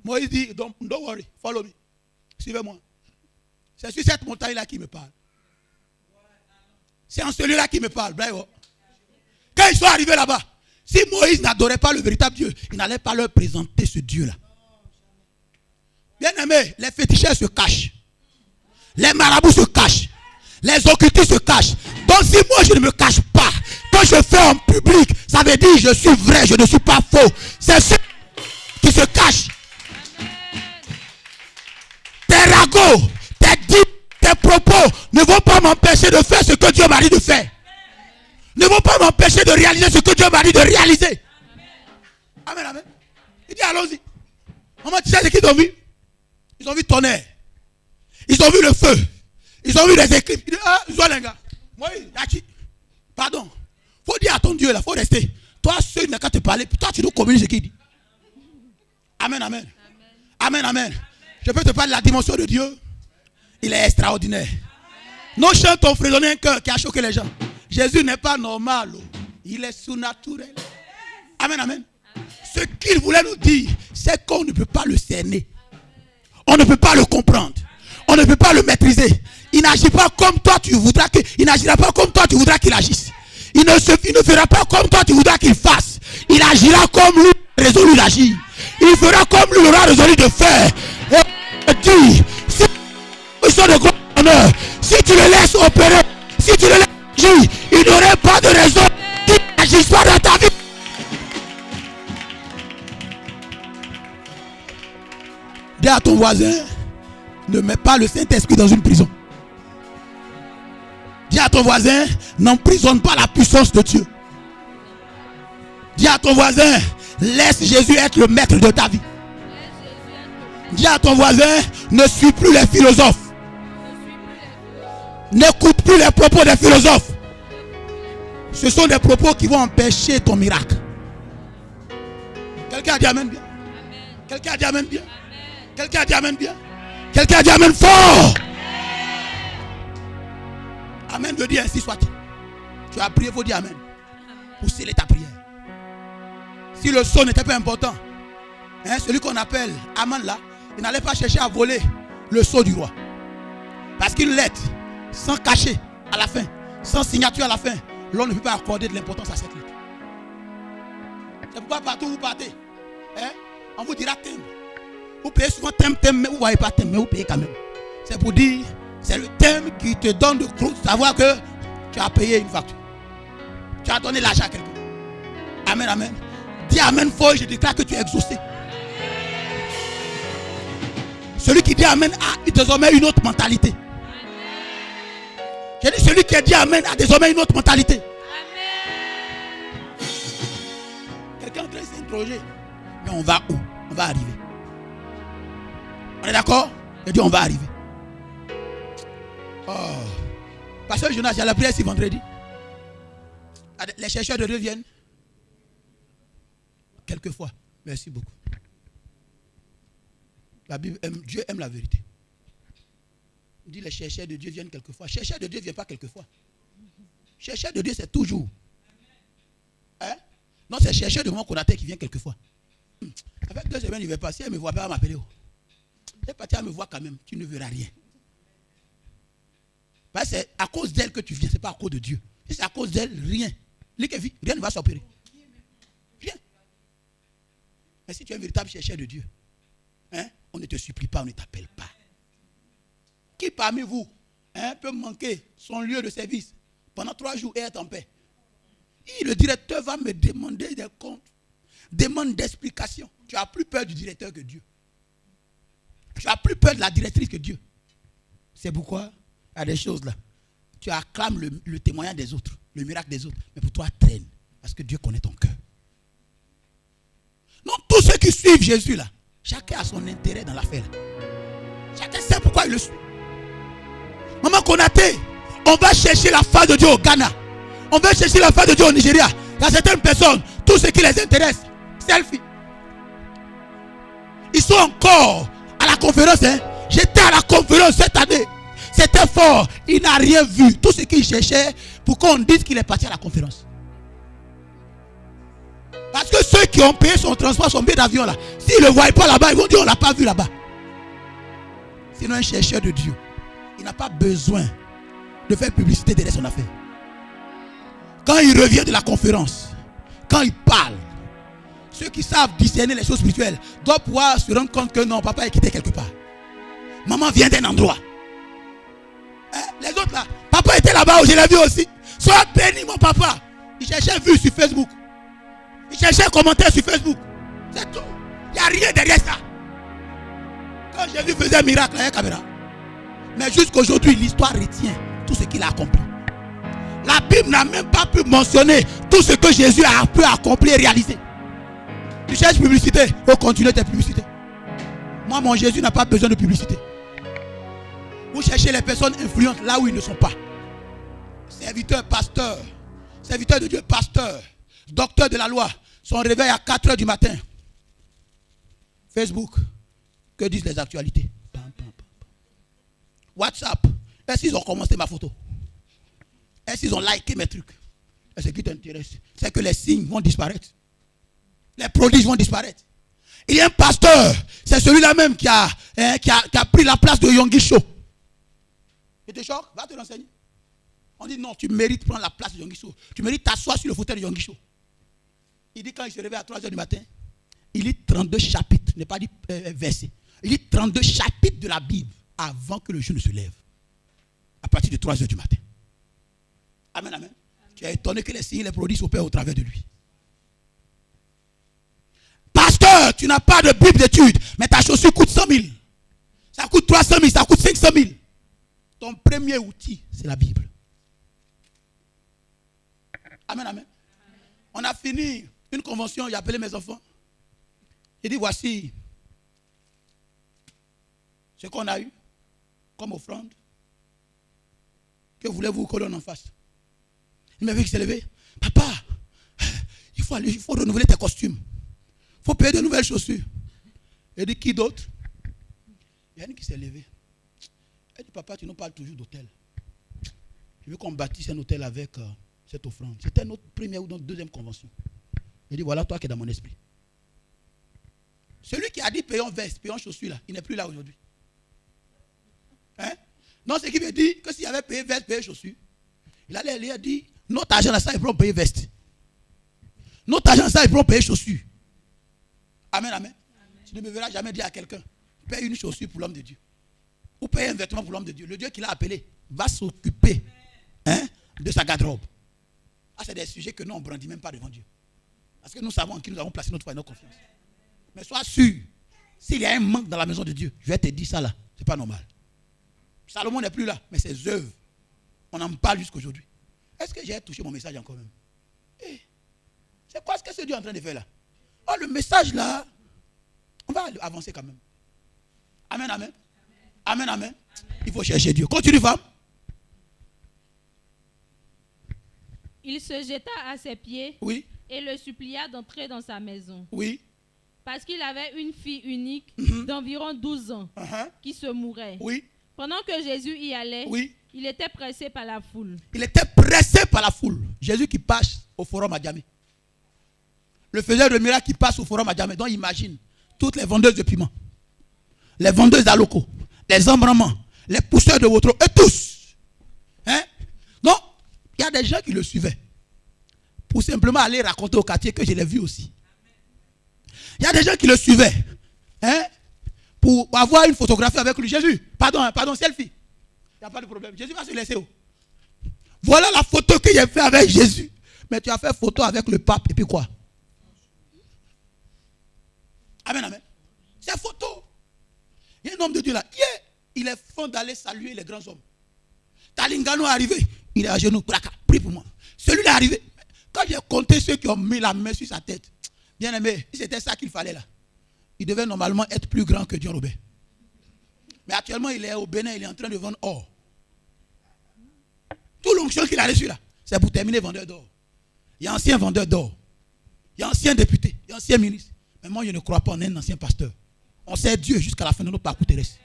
Moïse dit, don't worry, follow me. Suivez-moi. C'est sur cette montagne-là qui me parle. C'est en celui-là qui me parle. Quand ils sont arrivés là-bas, si Moïse n'adorait pas le véritable Dieu, il n'allait pas leur présenter ce Dieu-là. Bien aimé, les féticheurs se cachent. Les marabouts se cachent. Les occultistes se cachent. Donc si moi je ne me cache pas, quand je fais en public, ça veut dire je suis vrai, je ne suis pas faux. C'est ceux qui se cachent. Tes ragots, tes dits, tes propos ne vont pas m'empêcher de faire ce que Dieu m'a dit de faire. Ne vont pas m'empêcher de réaliser ce que Dieu m'a dit de réaliser. Amen, amen. Il dit allons-y. Maman, tu sais ce qu'ils ont vu? Ils ont vu tonnerre. Ils ont vu le feu. Ils ont vu les éclipses. Il dit, Zoalenga. Moi, pardon. Faut dire à ton Dieu là, faut rester. Toi, seul n'a qu'à te parler. Toi, tu dois communiquer ce qu'il dit. Amen, amen. Amen, amen. Je peux te parler de la dimension de Dieu. Il est extraordinaire. Nos chants ont fredonné un cœur qui a choqué les gens. Jésus n'est pas normal. Il est surnaturel. Amen, amen. Ce qu'il voulait nous dire, c'est qu'on ne peut pas le cerner. On ne peut pas le comprendre. On ne peut pas le maîtriser. Il n'agit pas comme toi tu voudras qu'il. Il n'agira pas comme toi tu voudras qu'il agisse. Il ne fera pas comme toi tu voudras qu'il fasse. Il agira comme lui résolu d'agir. Il fera comme lui aura résolu de faire. Et dit, si ils sont de grand honneur, si tu le laisses opérer, si tu le laisses agir, il n'aurait pas de raison qu'il n'agisse pas dans ta vie. Dis à ton voisin, ne mets pas le Saint-Esprit dans une prison. Dis à ton voisin, n'emprisonne pas la puissance de Dieu. Dis à ton voisin, laisse Jésus être le maître de ta vie. Dis à ton voisin, ne suis plus les philosophes. N'écoute plus les propos des philosophes. Ce sont des propos qui vont empêcher ton miracle. Quelqu'un a dit amen bien. Quelqu'un a dit amen bien. Quelqu'un a dit amen bien. Quelqu'un a dit amen fort. Amen veut dire ainsi soit. Tu as prié, il faut dire amen. Pour sceller ta prière. Si le son n'était pas important, celui qu'on appelle Aman là, il n'allait pas chercher à voler le sceau du roi. Parce qu'une lettre, sans cachet à la fin, sans signature à la fin, l'on ne peut pas accorder de l'importance à cette lettre. C'est pourquoi partout où vous partez, on vous dira thème. Vous payez souvent thème, mais vous ne voyez pas thème, mais vous payez quand même. C'est pour dire, c'est le thème qui te donne de savoir que tu as payé une facture. Tu as donné l'argent à quelqu'un. Amen, amen. Dis amen fort, je déclare que tu es exaucé. Celui qui dit amen a désormais une autre mentalité. J'ai dit celui qui a dit amen a désormais une autre mentalité. Quelqu'un est en train de s'interroger. Mais on va où? On va arriver. On est d'accord? J'ai dit on va arriver. Oh. Pasteur Jonas, j'ai la prière ici vendredi. Les chercheurs de Dieu viennent. Quelquefois. Merci beaucoup. La Bible aime, Dieu aime la vérité. Il dit les chercheurs de Dieu viennent quelquefois. Chercheurs de Dieu ne viennent pas quelquefois. Chercheurs de Dieu, c'est toujours. Non, c'est chercheur de mon Konaté qui vient quelquefois. Avec 2 semaines, il ne va pas. Si elle ne me voit pas, elle va m'appeler. Elle est partie à me voir quand même. Tu ne verras rien. Parce que c'est à cause d'elle que tu viens. Ce n'est pas à cause de Dieu. Si c'est à cause d'elle, rien. Rien ne va s'opérer. Rien. Mais si tu es un véritable chercheur de Dieu, on ne te supplie pas, on ne t'appelle pas. Qui parmi vous peut manquer son lieu de service pendant 3 jours et être en paix? Le directeur va me demander des comptes, demande d'explications. Tu as plus peur du directeur que Dieu. Tu as plus peur de la directrice que Dieu. C'est pourquoi il y a des choses là. Tu acclames le témoignage des autres, le miracle des autres. Mais pour toi, traîne. Parce que Dieu connaît ton cœur. Non, tous ceux qui suivent Jésus là, chacun a son intérêt dans l'affaire. Chacun sait pourquoi il le suit. Maman Konaté, on va chercher la face de Dieu au Ghana. On va chercher la face de Dieu au Nigeria. Il y a certaines personnes, tout ce qui les intéresse, selfie. Ils sont encore à la conférence. J'étais à la conférence cette année. C'était fort. Il n'a rien vu. Tout ce qu'il cherchait pour qu'on dise qu'il est parti à la conférence. Parce que ceux qui ont payé son transport, son billet d'avion là, s'ils ne le voient pas là-bas, ils vont dire on ne l'a pas vu là-bas. Sinon un chercheur de Dieu, il n'a pas besoin de faire publicité derrière son affaire. Quand il revient de la conférence, quand il parle, ceux qui savent discerner les choses spirituelles doivent pouvoir se rendre compte que non, papa est quitté quelque part. Maman vient d'un endroit. Les autres là, papa était là-bas, je l'ai vu aussi. Sois béni mon papa. Il cherchait vue sur Facebook. Il cherchait un commentaire sur Facebook. C'est tout. Il n'y a rien derrière ça. Quand Jésus faisait un miracle avec la caméra. Mais jusqu'aujourd'hui, l'histoire retient tout ce qu'il a accompli. La Bible n'a même pas pu mentionner tout ce que Jésus a pu accomplir et réaliser. Tu cherches publicité, il faut continuer tes publicités. Moi, mon Jésus n'a pas besoin de publicité. Vous cherchez les personnes influentes là où ils ne sont pas. Serviteurs, pasteurs, serviteurs de Dieu, pasteurs, docteurs de la loi, sont réveillés à 4 h du matin. Facebook, que disent les actualités? WhatsApp, est-ce qu'ils ont commenté ma photo? Est-ce qu'ils ont liké mes trucs? Et ce qui t'intéresse, c'est que les signes vont disparaître. Les prodiges vont disparaître. Il y a un pasteur, c'est celui-là même qui a pris la place de Yonggi Cho. Il te choque? Va te renseigner. On dit non, tu mérites prendre la place de Yonggi Cho. Tu mérites t'asseoir sur le fauteuil de Yonggi Cho. Il dit quand il se réveille à 3 h du matin, il lit 32 chapitres, n'est pas dit versets. Il lit 32 chapitres de la Bible avant que le jour ne se lève. À partir de 3 h du matin. Amen, amen. Tu es étonné que les signes et les prodiges s'opèrent au travers de lui. Pasteur, tu n'as pas de Bible d'étude, mais ta chaussure coûte 100 000. Ça coûte 300 000, ça coûte 500 000. Ton premier outil, c'est la Bible. Amen, amen. On a fini une convention, j'ai appelé mes enfants. J'ai dit, voici ce qu'on a eu comme offrande. Que voulez-vous que l'on en fasse? Il m'a vu qu'il s'est levé. Papa, il faut renouveler tes costumes. Il faut payer de nouvelles chaussures. Il dit, qui d'autre? Il y a une qui s'est levée. Elle dit, papa, tu nous parles toujours d'hôtel. Je veux qu'on bâtisse un hôtel avec cette offrande. C'était notre première ou notre deuxième convention. Il dit, voilà toi qui es dans mon esprit. Celui qui a dit payons veste, payons chaussures, là, il n'est plus là aujourd'hui. Hein? Non, c'est qui veut dire que s'il avait payé veste, payé chaussures, il allait lui dire, notre argent là, ça, ils pourront payer veste. Notre argent, ça, ils pourront payer chaussures. Amen, amen. Tu ne me verras jamais dire à quelqu'un, paye une chaussure pour l'homme de Dieu. Ou paye un vêtement pour l'homme de Dieu. Le Dieu qui l'a appelé va s'occuper de sa garde-robe. Ah, c'est des sujets que nous, on ne brandit même pas devant Dieu. Parce que nous savons en qui nous avons placé notre foi et notre confiance. Mais sois sûr, s'il y a un manque dans la maison de Dieu, je vais te dire ça là, c'est pas normal. Salomon n'est plus là, mais ses œuvres, on en parle jusqu'aujourd'hui. Est-ce que j'ai touché mon message encore même? C'est quoi ce que ce Dieu est en train de faire là? Oh, le message là, on va avancer quand même. Amen, amen. Amen, amen. Il faut chercher Dieu. Continue, femme. Il se jeta à ses pieds Oui. et le supplia d'entrer dans sa maison. Oui. Parce qu'il avait une fille unique d'environ 12 ans qui se mourait. Oui. Pendant que Jésus y allait, oui. Il était pressé par la foule. Il était pressé par la foule. Jésus qui passe au forum à Djamé. Le faiseur de miracles qui passe au forum à Djamé. Donc imagine toutes les vendeuses de piment, les vendeuses d'aloko, les embrannements, les pousseurs de vôtres, et tous. Hein? Donc, il y a des gens qui le suivaient. Pour simplement aller raconter au quartier que je l'ai vu aussi. Il y a des gens qui le suivaient. Hein? Pour avoir une photographie avec lui. Jésus, pardon, selfie. Il n'y a pas de problème. Jésus va se laisser où? Voilà la photo que j'ai fait avec Jésus. Mais tu as fait photo avec le pape et puis quoi? Amen, amen. C'est photo. Il y a un homme de Dieu là. Il est fond d'aller saluer les grands hommes. Talingano est arrivé. Il est à genoux. Prie pour moi. Celui-là est arrivé. Quand j'ai compté ceux qui ont mis la main sur sa tête, bien aimé, si c'était ça qu'il fallait là, il devait normalement être plus grand que Dieu Robert. Mais actuellement, il est au Bénin, il est en train de vendre or. Tout l'onction qu'il a reçu là, c'est pour terminer vendeur d'or. Il y a ancien vendeur d'or. Il y a ancien député. Il y a ancien ministre. Mais moi, je ne crois pas en un ancien pasteur. On sait Dieu jusqu'à la fin de notre parcours terrestre.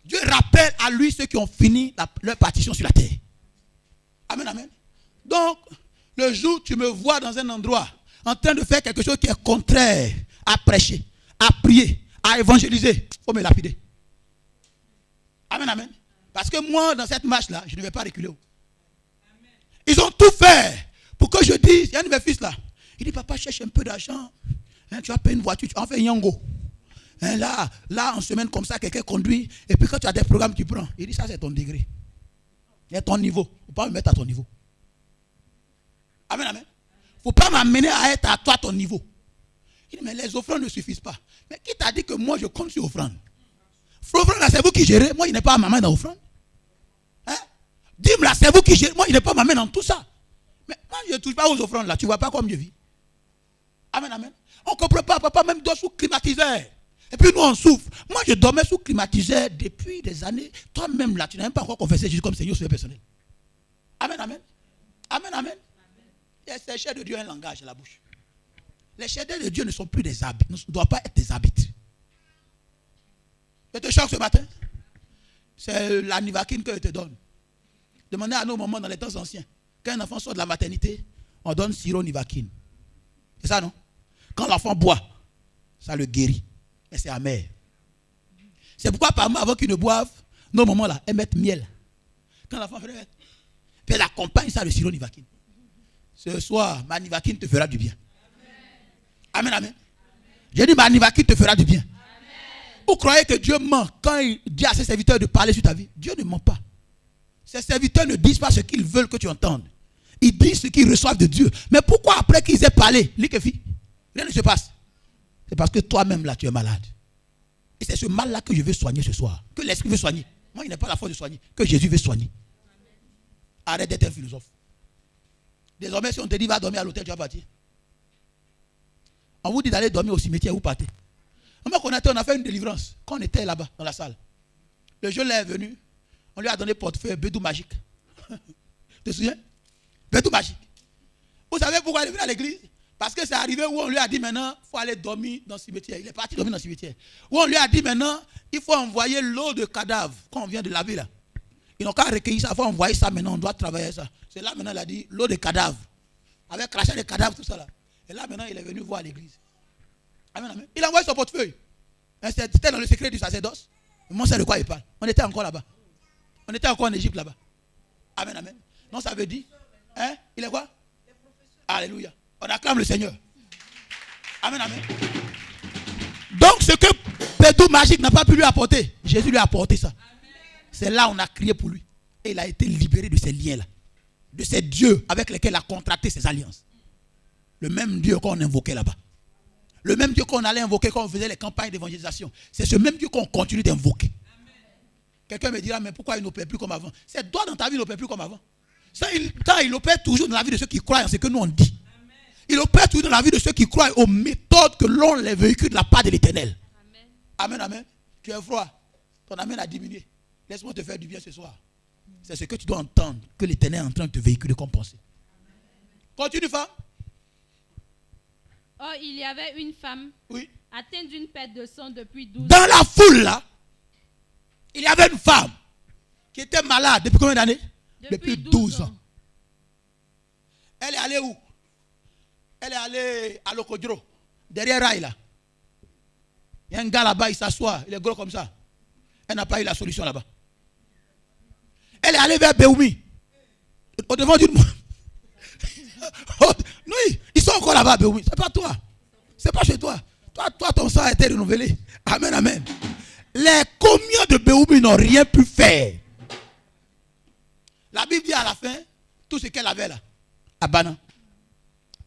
Dieu rappelle à lui ceux qui ont fini leur partition sur la terre. Amen, amen. Donc, le jour où tu me vois dans un endroit en train de faire quelque chose qui est contraire à prêcher, à prier, à évangéliser, il faut me lapider. Amen, amen. Parce que moi, dans cette marche-là, je ne vais pas reculer. Ils ont tout fait pour que je dise, il y a un de mes fils là, il dit, papa, cherche un peu d'argent. Hein, tu vas payer une voiture, tu en fais un yango. Hein, là, en semaine comme ça, quelqu'un conduit, et puis quand tu as des programmes, tu prends. Il dit, ça c'est ton degré. Il y a ton niveau. Il ne faut pas me mettre à ton niveau. Amen, amen. Il ne faut pas m'amener à être à toi ton niveau. Il dit, mais les offrandes ne suffisent pas. Mais qui t'a dit que moi je compte sur offrande? L'offrande là, c'est vous qui gérez. Moi, il n'est pas ma main dans l'offrande. Hein? Dis-moi là, c'est vous qui gérez. Moi, il n'est pas ma main dans tout ça. Mais moi, je ne touche pas aux offrandes là. Tu ne vois pas comme je vis. Amen, amen. On ne comprend pas. Papa même dort sous climatiseur. Et puis nous, on souffre. Moi, je dormais sous climatiseur depuis des années. Toi-même là, tu n'as même pas encore confessé Jésus comme Seigneur sur le personnel. Amen, amen. Amen, amen. Les chers de Dieu ont un langage à la bouche. Les chers de Dieu ne sont plus des habits. Ne doivent pas être des arbitres. Je te choque ce matin. C'est la Nivakine que je te donne. Demandez à nos mamans dans les temps anciens. Quand un enfant sort de la maternité, on donne sirop Nivakine. C'est ça, non? Quand l'enfant boit, ça le guérit. Mais c'est amer. C'est pourquoi, par moi, avant qu'ils ne boivent, nos mamans là, elles mettent miel. Quand l'enfant fait, puis elle accompagne ça le sirop Nivakine. Ce soir, ma Nivakine te fera du bien. Amen, amen. J'ai dit, ma Nivakine te fera du bien. Vous croyez que Dieu ment quand il dit à ses serviteurs de parler sur ta vie? Dieu ne ment pas. Ses serviteurs ne disent pas ce qu'ils veulent que tu entendes. Ils disent ce qu'ils reçoivent de Dieu. Mais pourquoi après qu'ils aient parlé, rien ne se passe? C'est parce que toi-même là, tu es malade. Et c'est ce mal-là que je veux soigner ce soir. Que l'esprit veut soigner. Moi, il n'est pas la force de soigner. Que Jésus veut soigner. Arrête d'être un philosophe. Désormais, si on te dit va dormir à l'hôtel, tu vas partir. On vous dit d'aller dormir au cimetière, vous partez. On a fait une délivrance quand on était là-bas dans la salle. Le jeune là est venu, on lui a donné portefeuille Bédou magique. Tu te souviens? Bédou magique. Vous savez pourquoi il est venu à l'église? Parce que c'est arrivé où on lui a dit maintenant, il faut aller dormir dans le cimetière. Il est parti dormir dans le cimetière. Où on lui a dit maintenant, il faut envoyer l'eau de cadavre quand on vient de laver là. Ils n'ont qu'à recueillir ça, il faut envoyer ça maintenant, on doit travailler ça. C'est là maintenant il a dit l'eau de cadavre. Avec crachat de cadavre, tout ça là. Et là maintenant il est venu voir l'église. Amen, amen. Il a envoyé son portefeuille. C'était dans le secret du sacerdoce. Moi, c'est de quoi il parle. On était encore là-bas. On était encore en Égypte là-bas. Amen, amen. Non, ça veut dire, hein, il est quoi? Alléluia. On acclame le Seigneur. Amen, amen. Donc, ce que Pédou magique n'a pas pu lui apporter, Jésus lui a apporté ça. C'est là où on a crié pour lui. Et il a été libéré de ces liens-là. De ces dieux avec lesquels il a contracté ses alliances. Le même Dieu qu'on invoquait là-bas. Le même Dieu qu'on allait invoquer quand on faisait les campagnes d'évangélisation. C'est ce même Dieu qu'on continue d'invoquer. Quelqu'un me dira, mais pourquoi il n'opère plus comme avant? C'est toi dans ta vie, il n'opère plus comme avant. Ça, il opère toujours dans la vie de ceux qui croient en ce que nous on dit. Il opère toujours dans la vie de ceux qui croient aux méthodes que l'on les véhicule de la part de l'Éternel. Amen, amen. Tu es froid. Ton amen a diminué. Laisse-moi te faire du bien ce soir. C'est ce que tu dois entendre, que l'Éternel est en train de te véhiculer comme pensée. Continue, femme. Oh, il y avait une femme Oui. atteinte d'une perte de sang depuis 12 ans. Dans la foule là, il y avait une femme qui était malade depuis combien d'années? Depuis 12 ans. Elle est allée où? Elle est allée à Lokodro, derrière Raï là. Il y a un gars là-bas, il s'assoit, il est gros comme ça. Elle n'a pas eu la solution là-bas. Elle est allée vers Béoumi, au devant d'une... Oui, ils sont encore là-bas, Béoumi. C'est pas toi. C'est pas chez toi. Toi, ton sang a été renouvelé. Amen, amen. Les communs de Béoumi n'ont rien pu faire. La Bible dit à la fin, tout ce qu'elle avait là, à Bana,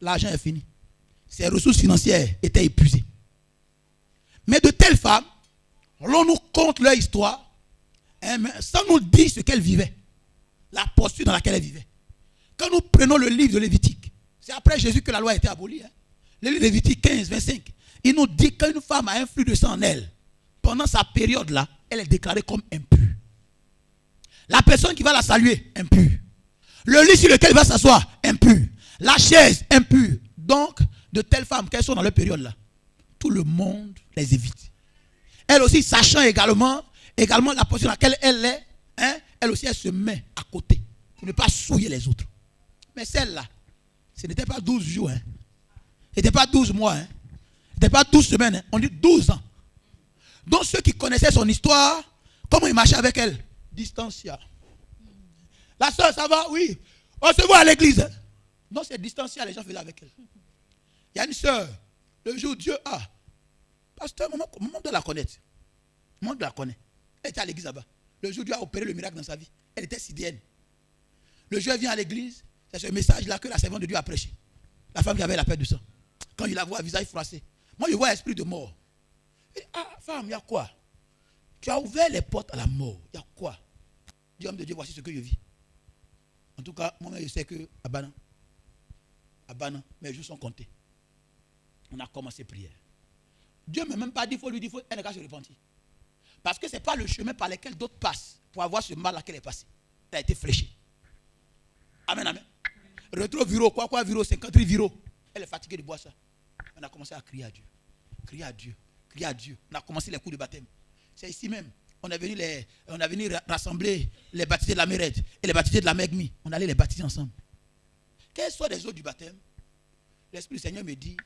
l'argent est fini. Ses ressources financières étaient épuisées. Mais de telles femmes, l'on nous conte leur histoire, sans nous dire ce qu'elles vivaient, la posture dans laquelle elles vivaient. Quand nous prenons le livre de Lévitique, c'est après Jésus que la loi a été abolie. Le livre de Lévitique 15, 25, il nous dit qu'une femme a un flux de sang en elle. Pendant sa période-là, elle est déclarée comme impure. La personne qui va la saluer, impure. Le lit sur lequel il va s'asseoir, impur. La chaise, impure. Donc, de telles femmes, qu'elles sont dans leur période-là, tout le monde les évite. Elle aussi, sachant également la position dans laquelle elle est, elle aussi, elle se met à côté pour ne pas souiller les autres. Mais celle-là, ce n'était pas 12 jours. Ce n'était pas 12 mois. Ce n'était pas 12 semaines. On dit 12 ans. Donc, ceux qui connaissaient son histoire, comment il marchait avec elle? Distancia. La soeur, ça va? Oui. On se voit à l'église. Non, c'est distancia, les gens faisaient avec elle. Il y a une soeur, le jour où Dieu a. Pasteur, maman doit la connaître. Maman doit la connaître. Elle était à l'église là-bas. Le jour où Dieu a opéré le miracle dans sa vie, elle était sidienne. Le jour où elle vient à l'église, c'est ce message-là que la servante de Dieu a prêché. La femme qui avait la perte du sang. Quand je la vois, visage froissé. Moi, je vois un esprit de mort. Je dis, ah, femme, il y a quoi? Tu as ouvert les portes à la mort. Il y a quoi? Dieu, homme de Dieu, voici ce que je vis. En tout cas, moi, je sais que à Bana, mes jours sont comptés. On a commencé prière. Dieu ne m'a même pas dit, il faut lui dire, elle n'a qu'à se repentir. Parce que ce n'est pas le chemin par lequel d'autres passent pour avoir ce mal-là qu'elle est passée. Elle a été fléchée. Amen, amen. Retrouve Viro, quoi, Viro, 53 Viro. Elle est fatiguée de boire ça. On a commencé à crier à Dieu. Crier à Dieu. Crier à Dieu. On a commencé les coups de baptême. C'est ici même. On est venu rassembler les baptisés de la Mérette et les baptisés de la Megmi. On allait les baptiser ensemble. Quelles soient les eaux du baptême, l'Esprit du Seigneur me dit,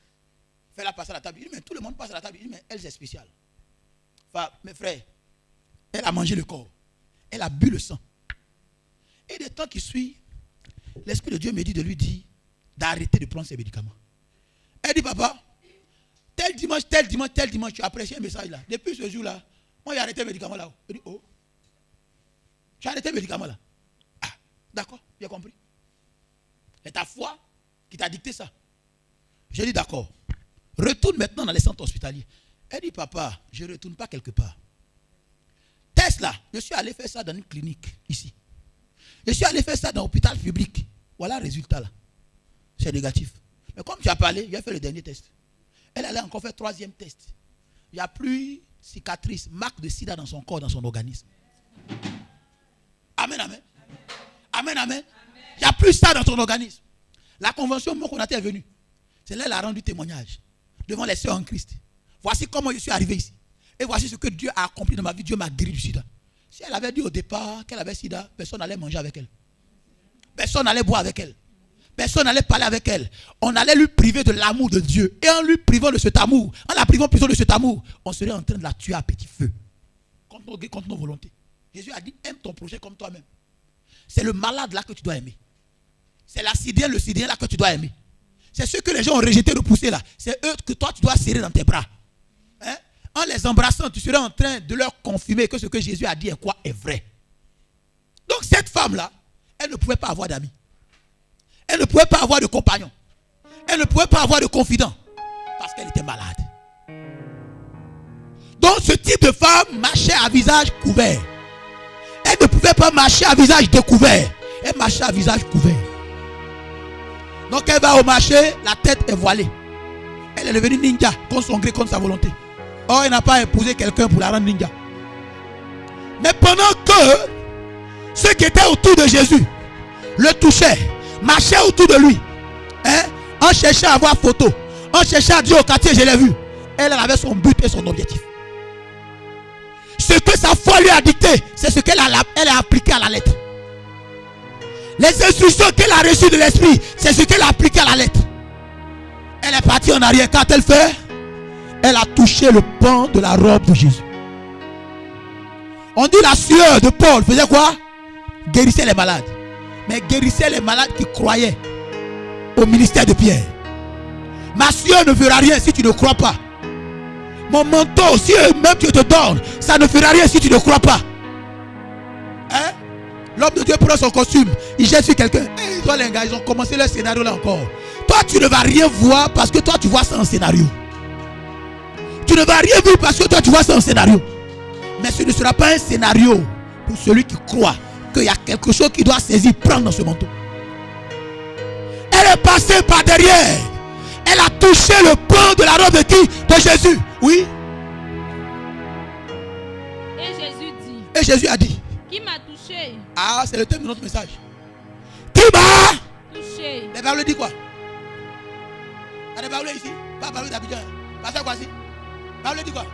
fais-la passer à la table. Il dit, mais tout le monde passe à la table. Il dit, mais elle, c'est spécial. Enfin, mes frères, elle a mangé le corps. Elle a bu le sang. Et des temps qui suivent, l'Esprit de Dieu me dit de lui dire d'arrêter de prendre ses médicaments. Elle dit, papa, tel dimanche, tu as apprécié un message là. Depuis ce jour-là, moi j'ai arrêté les médicaments là. Je dis, oh, j'ai arrêté les médicaments là. Ah, d'accord, j'ai compris. C'est ta foi qui t'a dicté ça. J'ai dit, d'accord. Retourne maintenant dans les centres hospitaliers. Elle dit, papa, je ne retourne pas quelque part. Test là, je suis allé faire ça dans une clinique ici. Je suis allé faire ça dans l'hôpital public. Voilà le résultat là. C'est négatif. Mais comme tu as parlé, j'ai fait le dernier test. Elle allait encore faire le 3e test. Il n'y a plus cicatrice, marque de sida dans son corps, dans son organisme. Amen, amen. Amen, amen. Il n'y a plus ça dans ton organisme. La convention Mokonate est venue. C'est là qu'elle a rendu témoignage devant les sœurs en Christ. Voici comment je suis arrivé ici. Et voici ce que Dieu a accompli dans ma vie. Dieu m'a guéri du sida. Si elle avait dit au départ qu'elle avait sida, personne n'allait manger avec elle. Personne n'allait boire avec elle. Personne n'allait parler avec elle. On allait lui priver de l'amour de Dieu. Et en lui privant de cet amour, en la privant plutôt de cet amour, on serait en train de la tuer à petit feu. Contre nos volontés. Jésus a dit, aime ton prochain comme toi-même. C'est le malade là que tu dois aimer. C'est l'acidien, le sidien là que tu dois aimer. C'est ceux que les gens ont rejeté, repoussé là. C'est eux que toi tu dois serrer dans tes bras. Hein? En les embrassant, tu serais en train de leur confirmer que ce que Jésus a dit est vrai. Donc cette femme là, elle ne pouvait pas avoir d'amis. Elle ne pouvait pas avoir de compagnons. Elle ne pouvait pas avoir de confidents. Parce qu'elle était malade. Donc ce type de femme marchait à visage couvert. Elle ne pouvait pas marcher à visage découvert. Elle marchait à visage couvert. Donc elle va au marché, la tête est voilée. Elle est devenue ninja, contre son gré, contre sa volonté. Or, elle n'a pas épousé quelqu'un pour la rendre ninja. Mais pendant que ceux qui étaient autour de Jésus le touchaient, marchaient autour de lui, hein, en cherchant à avoir photo, en cherchant à dire au quartier, je l'ai vu. Elle avait son but et son objectif. Ce que sa foi lui a dicté, c'est ce qu'elle a appliqué à la lettre. Les instructions qu'elle a reçues de l'esprit, c'est ce qu'elle a appliqué à la lettre. Elle est partie en arrière. Quand elle fait, elle a touché le pan de la robe de Jésus. On dit la sueur de Paul faisait quoi? Guérissait les malades. Mais guérissait les malades qui croyaient au ministère de Pierre. Ma sueur ne fera rien si tu ne crois pas. Mon manteau, si même tu te donnes, ça ne fera rien si tu ne crois pas. Hein? L'homme de Dieu prend son costume, il jette sur quelqu'un. Et toi les gars, ils ont commencé leur scénario là encore. Toi tu ne vas rien voir parce que toi tu vois ça en scénario. Tu ne vas rien voir parce que toi tu vois ça en scénario. Mais ce ne sera pas un scénario pour celui qui croit qu'il y a quelque chose qui doit saisir, prendre dans ce manteau. Elle est passée par derrière. Elle a touché le pan de la robe de qui? De Jésus. Oui. Et Jésus dit. Et Jésus a dit. Qui m'a touché? Ah, c'est le thème de notre message. Qui m'a touché? Les Baoulés dit quoi? Les Baoulés ici? Pas Baoulés d'Abidjan. Pas ça quoi ici? Baoulés dit quoi?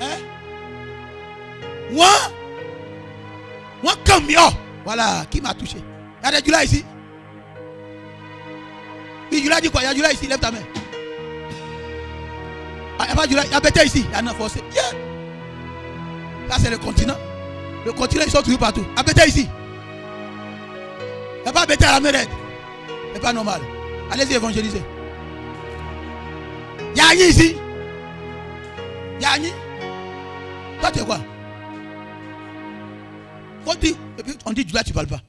Hein? Moi comme yo. Voilà, qui m'a touché? Il y a des Djula ici? Oui, Djula dit quoi? Il y a Djula ici, lève ta main. Il n'y a pas Djula, il y a Bété ici. Il y a un forcé. Yeah. Ça c'est le continent. Le continent, ils sont toujours partout. À Bété ici. Il n'y a pas Bété à la Mérède. C'est pas normal. Allez-y évangéliser. Il y a Agni ici. Il y a Agni. Toi tu es quoi? On dit Djula, tu ne parles pas.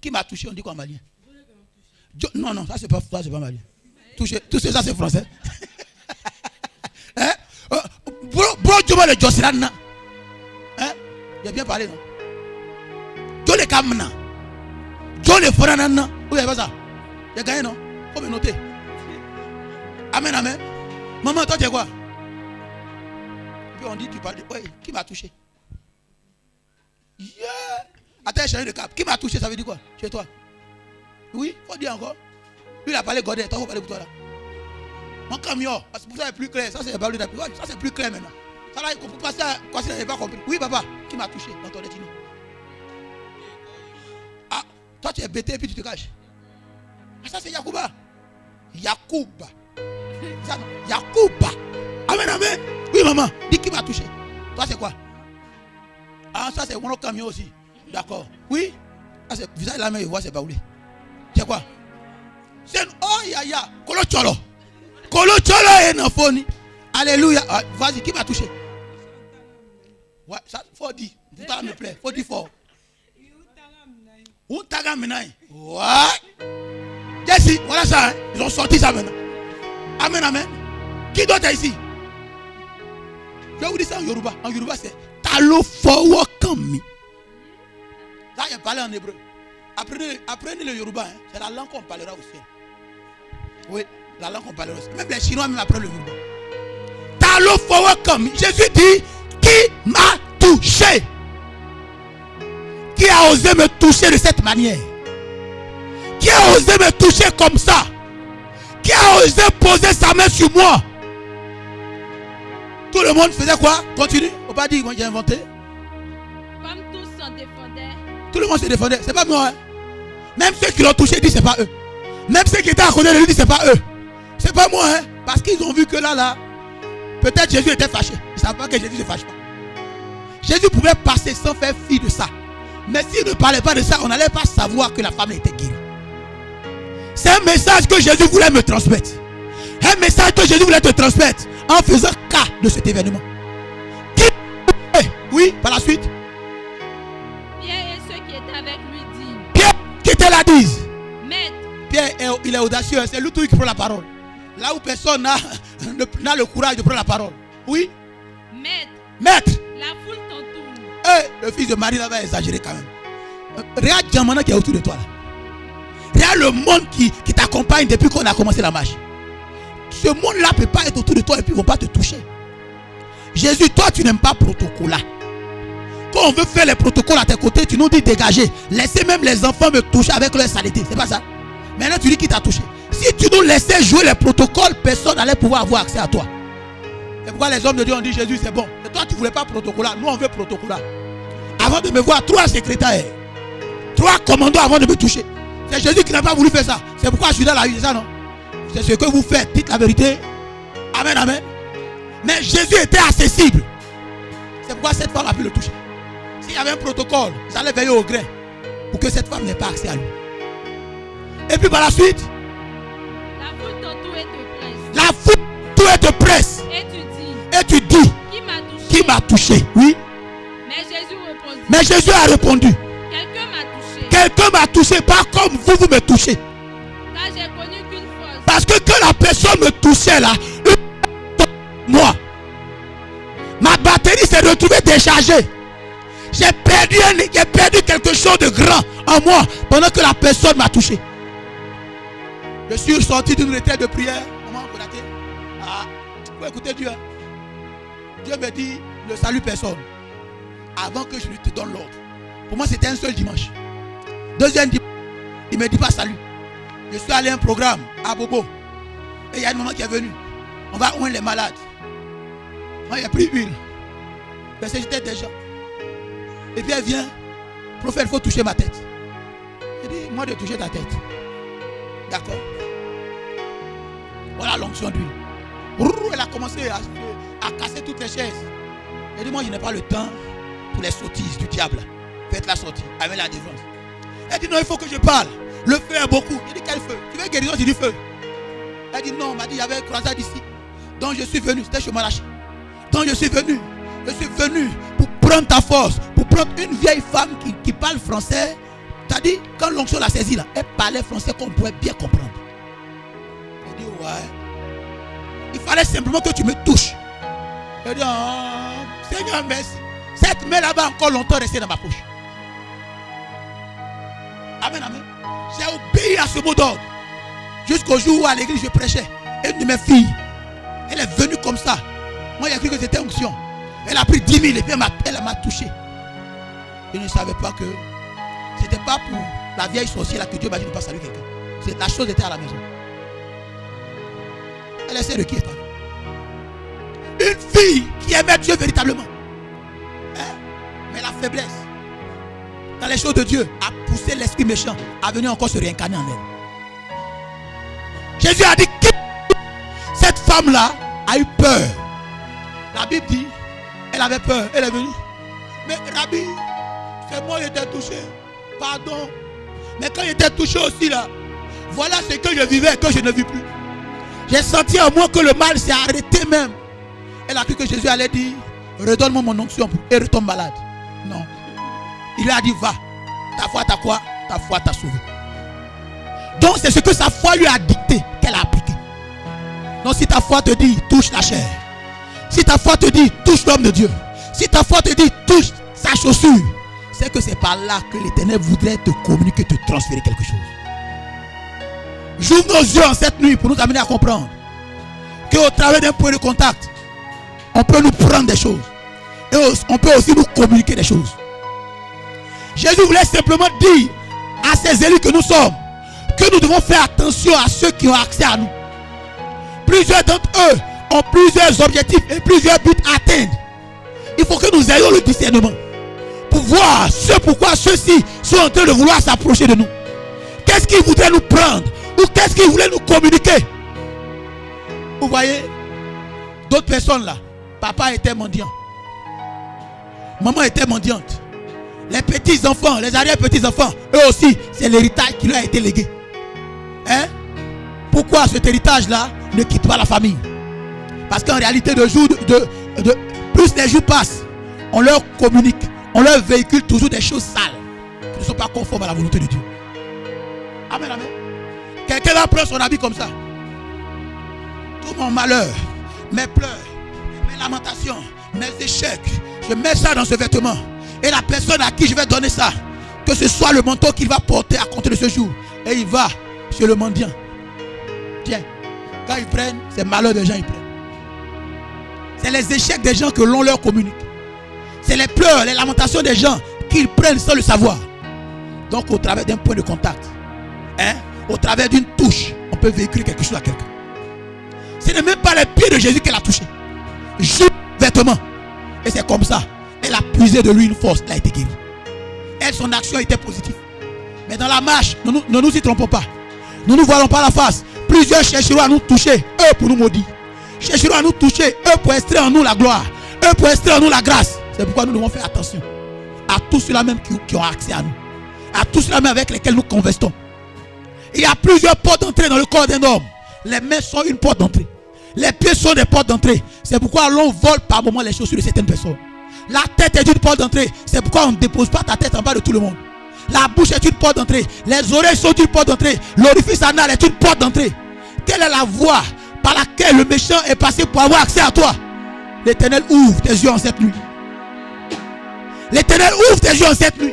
Qui m'a touché? On dit quoi en malien? Non, ça c'est pas malien. Touché, ça c'est français. Hein? Bro, tu vois le Jocelyn. Hein? Il a bien parlé, non? Dieu les Kamna. Dieu les Foranana. Où est ça? Il a gagné, non? Faut me noter. Amen, amen. Maman, toi tu es quoi? Et puis on dit, tu parles de. Oui, qui m'a touché? Yeah! Attends, changer de cap. Qui m'a touché, ça veut dire quoi? Chez toi? Oui, faut dire encore. Lui il a parlé Godet, toi faut parler pour toi là. Mon camion, parce que pour ça c'est plus clair. Ça c'est parlé d'appui. Ça c'est plus clair maintenant. Ça là, il faut passer à quoi si il n'avait pas compris. Oui, papa, qui m'a touché dans ton détenu? Ah, toi tu es bêté et puis tu te caches. Ah, ça c'est Yacouba. Yacouba. Ça non, Yacouba. Amen, amen. Oui, maman, dis qui m'a touché. Toi c'est quoi? Ah, ça c'est mon camion aussi. D'accord. Oui. Ah, c'est visage la main, je vois, c'est Baoulé. C'est quoi? C'est oh ya ya. Kolo cholo. Kolo cholo est dans foni. Alléluia. Ah, vas-y, qui m'a touché? Ouais, ça faut dire. Tout ça me plaît. Faut dire fort. Où taga menai? Ouais. Jesse, voilà ça. Hein? Ils ont sorti ça maintenant. Amen, amen. Qui d'autre est ici? Je vais vous dire ça en Yoruba. En Yoruba, c'est Talo Fowo Kami. Ça, il parle en hébreu. Apprenez le Yoruba. Hein? C'est la langue qu'on parlera au ciel. Oui, la langue qu'on parlera au ciel. Même les Chinois même apprennent le Yoruba. Talo Fowo Kami. Jésus dit, qui m'a touché? Qui a osé me toucher de cette manière? Qui a osé me toucher comme ça? Qui a osé poser sa main sur moi? Tout le monde faisait quoi? Continue. On va pas dire moi j'ai inventé. Comme tous s'en défendaient. Tout le monde se défendait. C'est pas moi. Hein? Même ceux qui l'ont touché disent c'est pas eux. Même ceux qui étaient à côté de lui disent c'est pas eux. C'est pas moi. Hein? Parce qu'ils ont vu que là, peut-être Jésus était fâché. Ils ne savent pas que Jésus ne se fâche pas. Jésus pouvait passer sans faire fi de ça. Mais s'il ne parlait pas de ça, on n'allait pas savoir que la femme était guérie. C'est un message que Jésus voulait me transmettre. Un message que Jésus voulait te transmettre en faisant cas de cet événement. Oui, par la suite. Pierre et ceux qui étaient avec lui disent. Pierre qui était là disent. Maître. Pierre, il est audacieux. C'est lui qui prend la parole. Là où personne n'a le courage de prendre la parole. Oui. Maître. La foule t'entoure. Le fils de Marie là va exagérer quand même. Regarde Diamana qui est autour de toi là. Regarde le monde qui t'accompagne depuis qu'on a commencé la marche. Ce monde-là ne peut pas être autour de toi et puis ils ne vont pas te toucher. Jésus, toi tu n'aimes pas protocole. Quand on veut faire les protocoles à tes côtés, tu nous dis dégager. Laissez même les enfants me toucher avec leur saleté. C'est pas ça. Maintenant tu dis qui t'a touché. Si tu nous laissais jouer les protocoles, personne n'allait pouvoir avoir accès à toi. C'est pourquoi les hommes de Dieu ont dit Jésus c'est bon. Et toi tu ne voulais pas protocole. Nous on veut protocole. Avant de me voir, 3 secrétaires, 3 commandants avant de me toucher. C'est Jésus qui n'a pas voulu faire ça. C'est pourquoi je suis dans la vie, c'est ça non? C'est ce que vous faites, dites la vérité. Amen, amen. Mais Jésus était accessible. C'est pourquoi cette femme a pu le toucher. S'il y avait un protocole, ils allaient veiller au grain pour que cette femme n'ait pas accès à lui. Et puis par la suite, la foule t'entoure et te presse. La foule t'entoure et te presse. Et tu dis. Qui m'a touché? Oui. Mais Jésus a répondu. Quelqu'un m'a touché, pas comme vous me touchez. Car j'ai connu qu'une force. Parce que la personne me touchait là, moi, ma batterie s'est retrouvée déchargée. J'ai perdu quelque chose de grand en moi pendant que la personne m'a touché. Je suis sorti d'une retraite de prière. Comment vous ratez? Il faut écouter Dieu. Dieu me dit ne salue personne avant que je lui te donne l'ordre. Pour moi c'était un seul dimanche. Deuxième dimanche, il ne me dit pas salut. Je suis allé à un programme à Bobo. Et il y a une maman qui est venue. On va oindre les malades. Moi il a pris huile. Parce que j'étais déjà. Et puis elle vient. Prophète, il faut toucher ma tête. Je dis, moi de toucher ta tête. D'accord. Voilà l'onction d'huile. Elle a commencé à casser toutes les chaises. Elle dit, moi je n'ai pas le temps pour les sottises du diable. Faites la sortie, avec la délivrance. Elle dit, non, il faut que je parle. Le feu est beaucoup. Je dis, quel feu? Tu veux guérison? Je dis, feu. Elle dit, non, on m'a dit, il y avait une croisade ici. Donc je suis venu, c'était chez Marachi. Donc je suis venu pour prendre ta force, pour prendre une vieille femme qui parle français. T'as dit, quand l'onction l'a saisie là, elle parlait français qu'on pouvait bien comprendre. Elle dit, ouais. Il fallait simplement que tu me touches. Elle dit, oh, Seigneur, merci. Cette main là-bas encore longtemps restée dans ma poche. Amen, amen. J'ai obéi à ce mot d'ordre. Jusqu'au jour où à l'église je prêchais. Une de mes filles, elle est venue comme ça. Moi j'ai cru que c'était onction. Elle a pris 10 000 et puis elle m'a touché. Je ne savais pas que c'était pas pour la vieille sorcière que Dieu m'a dit de ne pas saluer quelqu'un. La chose était à la maison. Elle essaie de qui est une fille qui aimait Dieu véritablement. Mais la faiblesse dans les choses de Dieu a poussé l'esprit méchant à venir encore se réincarner en elle. Jésus a dit que cette femme-là a eu peur. La Bible dit, elle avait peur, elle est venue. Mais Rabbi, c'est moi qui étais touché. Pardon. Mais quand j'étais touché aussi là, voilà ce que je vivais que je ne vis plus. J'ai senti en moi que le mal s'est arrêté même. Elle a cru que Jésus allait dire, redonne-moi mon onction et retombe malade. Non. Il lui a dit, va. Ta foi t'a quoi? Ta foi t'a sauvé. Donc c'est ce que sa foi lui a dicté qu'elle a appliqué. Donc si ta foi te dit, touche la chair. Si ta foi te dit, touche l'homme de Dieu. Si ta foi te dit, touche sa chaussure. C'est que c'est par là que l'Éternel voudrait te communiquer, te transférer quelque chose. J'ouvre nos yeux en cette nuit pour nous amener à comprendre qu'au travers d'un point de contact, on peut nous prendre des choses. Et on peut aussi nous communiquer des choses. Jésus voulait simplement dire à ces élus que nous sommes que nous devons faire attention à ceux qui ont accès à nous. Plusieurs d'entre eux ont plusieurs objectifs et plusieurs buts à atteindre. Il faut que nous ayons le discernement pour voir ce pourquoi ceux-ci sont en train de vouloir s'approcher de nous. Qu'est-ce qu'ils voudraient nous prendre ou qu'est-ce qu'ils voulaient nous communiquer? Vous voyez, d'autres personnes là, papa était mendiant, maman était mendiante. Les petits-enfants, les arrière-petits-enfants, eux aussi, c'est l'héritage qui leur a été légué. Hein? Pourquoi cet héritage-là ne quitte pas la famille? Parce qu'en réalité, plus les jours passent, on leur communique, on leur véhicule toujours des choses sales qui ne sont pas conformes à la volonté de Dieu. Amen, amen. Quelqu'un va prendre son habit comme ça. Tout mon malheur, mes pleurs, mes lamentations, mes échecs, je mets ça dans ce vêtement. Et la personne à qui je vais donner ça, que ce soit le manteau qu'il va porter à compter de ce jour, et il va chez le mendiant. Tiens, quand ils prennent, c'est malheur des gens, ils prennent. C'est les échecs des gens que l'on leur communique. C'est les pleurs, les lamentations des gens qu'ils prennent sans le savoir. Donc au travers d'un point de contact, au travers d'une touche, on peut véhiculer quelque chose à quelqu'un. Ce n'est même pas les pieds de Jésus qu'elle a touché. Juste vêtement. Et c'est comme ça. Elle a puisé de lui une force. Elle a été guérie. Elle, son action était positive. Mais dans la marche, ne nous y trompons pas. Nous ne voilons pas la face. Plusieurs chercheront à nous toucher, eux pour nous maudire. Chercheront à nous toucher, eux pour extraire en nous la gloire, eux pour extraire en nous la grâce. C'est pourquoi nous devons faire attention à tous ceux-là même qui ont accès à nous, à tous ceux-là même avec lesquels nous conversons. Il y a plusieurs portes d'entrée dans le corps d'un homme. Les mains sont une porte d'entrée. Les pieds sont des portes d'entrée. C'est pourquoi l'on vole par moments les chaussures de certaines personnes. La tête est une porte d'entrée. C'est pourquoi on ne dépose pas ta tête en bas de tout le monde. La bouche est une porte d'entrée. Les oreilles sont une porte d'entrée. L'orifice anal est une porte d'entrée. Quelle est la voie par laquelle le méchant est passé pour avoir accès à toi? L'Éternel ouvre tes yeux en cette nuit. L'Éternel ouvre tes yeux en cette nuit.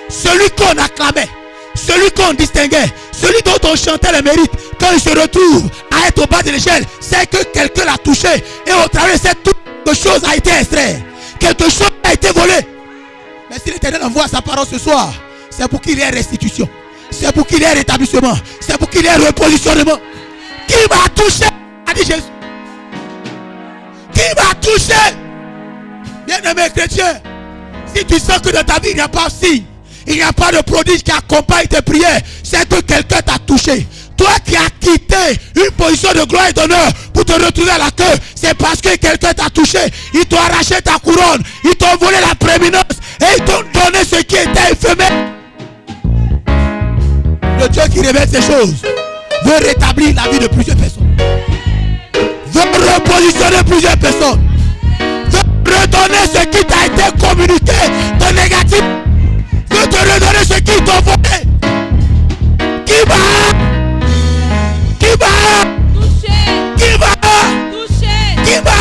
Celui qu'on acclamait, celui qu'on distinguait, celui dont on chantait les mérites, quand il se retrouve à être au bas de l'échelle, c'est que quelqu'un l'a touché. Et au travers de cette toute quelque chose a été extrait. Quelque chose a été volé. Mais si l'Éternel envoie sa parole ce soir, c'est pour qu'il y ait restitution. C'est pour qu'il y ait rétablissement. C'est pour qu'il y ait repositionnement. Qui m'a touché? A dit Jésus. Qui m'a touché? Bien-aimé chrétien, si tu sens que dans ta vie il n'y a pas de signe, il n'y a pas de prodige qui accompagne tes prières, c'est que quelqu'un t'a touché. Toi qui as quitté une position de gloire et d'honneur pour te retrouver à la queue, c'est parce que quelqu'un t'a touché. Ils t'ont arraché ta couronne, ils t'ont volé la prééminence et ils t'ont donné ce qui était éphémère. Le Dieu qui révèle ces choses veut rétablir la vie de plusieurs personnes, veut repositionner plusieurs personnes, veut redonner ce qui t'a été communiqué de négatif, veut te redonner ce qui t'a volé. Qui va toucher? Qui va toucher? Qui va?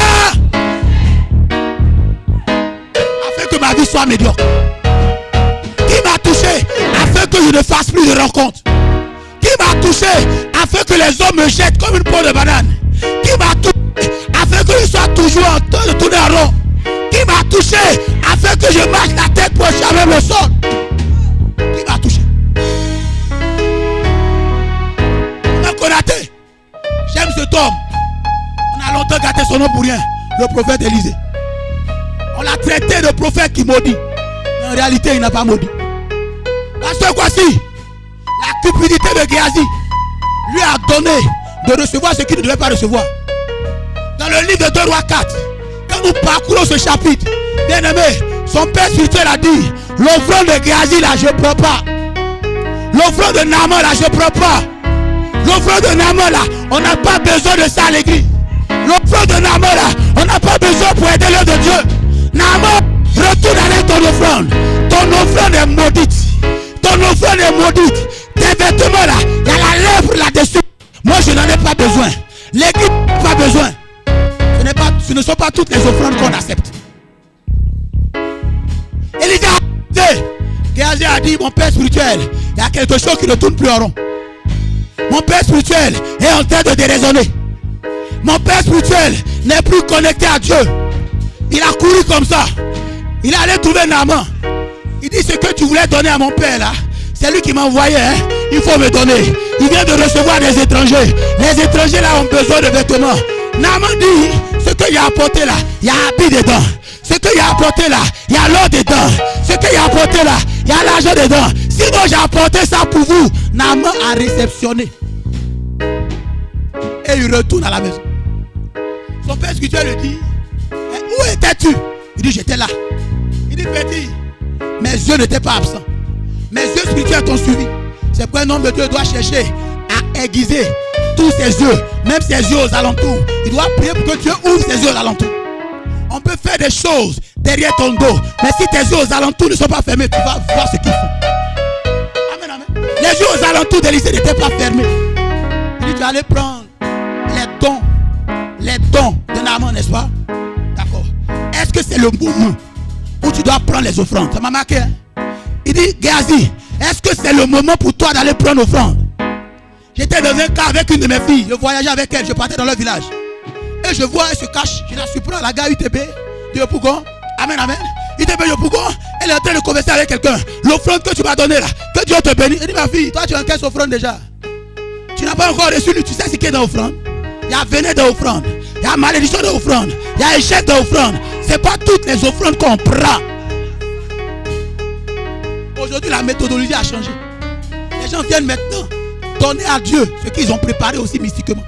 Afin que ma vie soit médiocre. Qui m'a touché afin que je ne fasse plus de rencontres? Qui m'a touché afin que les hommes me jettent comme une peau de banane? Qui m'a touché afin que je sois toujours en train de tourner en rond? Qui m'a touché afin que je marche la tête pour jamais le sol? Qui m'a touché? Konaté. J'aime cet homme. On a longtemps gâté son nom pour rien. Le prophète Élisée. On l'a traité de prophète qui maudit. Mais en réalité, il n'a pas maudit. Parce que voici, la cupidité de Géasi lui a donné de recevoir ce qu'il ne devait pas recevoir. Dans le livre de 2 Rois 4, quand nous parcourons ce chapitre, bien aimé, son père spirituel a dit: l'offrande de Géasi là, je ne prends pas. L'offrande de Naaman là, je ne prends pas. L'offrande de Naaman là, on n'a pas besoin de ça à l'église. L'offrande de Naaman là, on n'a pas besoin pour aider l'œuvre de Dieu. Naaman, retourne avec ton offrande. Ton offrande est maudite. Ton offrande est maudite. Tes vêtements là, il y a la lèvre là-dessus. Moi je n'en ai pas besoin. L'église n'a pas besoin. Ce ne sont pas toutes les offrandes qu'on accepte. Géasi a dit: mon père spirituel, il y a quelque chose qui ne tourne plus en rond. Mon père spirituel est en train de déraisonner. Mon père spirituel n'est plus connecté à Dieu. Il a couru comme ça. Il est allé trouver Naaman. Il dit: ce que tu voulais donner à mon père là, C'est lui qui m'a envoyé, hein. Il faut me donner. Il vient de recevoir des étrangers. Les étrangers là ont besoin de vêtements. Naaman dit, ce qu'il a apporté là, il y a habit dedans. Ce qu'il a apporté là, il y a l'or dedans. Ce qu'il a apporté là, il y a l'argent dedans. Sinon j'ai apporté ça pour vous. Naaman a réceptionné. Et il retourne à la maison. Son père spirituel lui dit, où étais-tu? Il dit, j'étais là. Il dit, petit, mes yeux n'étaient pas absents. Mes yeux spirituels t'ont suivi. C'est pourquoi un homme de Dieu doit chercher à aiguiser tous ses yeux, même ses yeux aux alentours. Il doit prier pour que Dieu ouvre ses yeux aux alentours. On peut faire des choses derrière ton dos, mais si tes yeux aux alentours ne sont pas fermés, tu vas voir ce qu'ils font. Amen, amen. Les yeux aux alentours d'Élisée n'étaient pas fermés. Il dit, tu vas aller prendre les dons de Naaman, n'est-ce pas? D'accord. Est-ce que c'est le moment où tu dois prendre les offrandes? Ça m'a marqué, hein? Il dit, Géasi, est-ce que c'est le moment pour toi d'aller prendre l'offrande? J'étais dans un cas avec une de mes filles, je voyageais avec elle, je partais dans leur village. Et je vois, elle se cache, je la surprends à la gare UTB de Yopougon. Amen, amen. UTB Yopougon, elle est en train de converser avec quelqu'un. L'offrande que tu m'as donnée là, que Dieu te bénisse. Elle dit, ma fille, toi tu as en quelle offrande déjà? Tu n'as pas encore reçu, tu sais ce qu'il y a dans l'offrande? Il y a véné dans l'offrande, il y a malédiction dans l'offrande, il y a échec dans l'offrande. Ce n'est pas toutes les offrandes qu'on prend. Aujourd'hui, la méthodologie a changé. Les gens viennent maintenant donner à Dieu ce qu'ils ont préparé aussi mystiquement.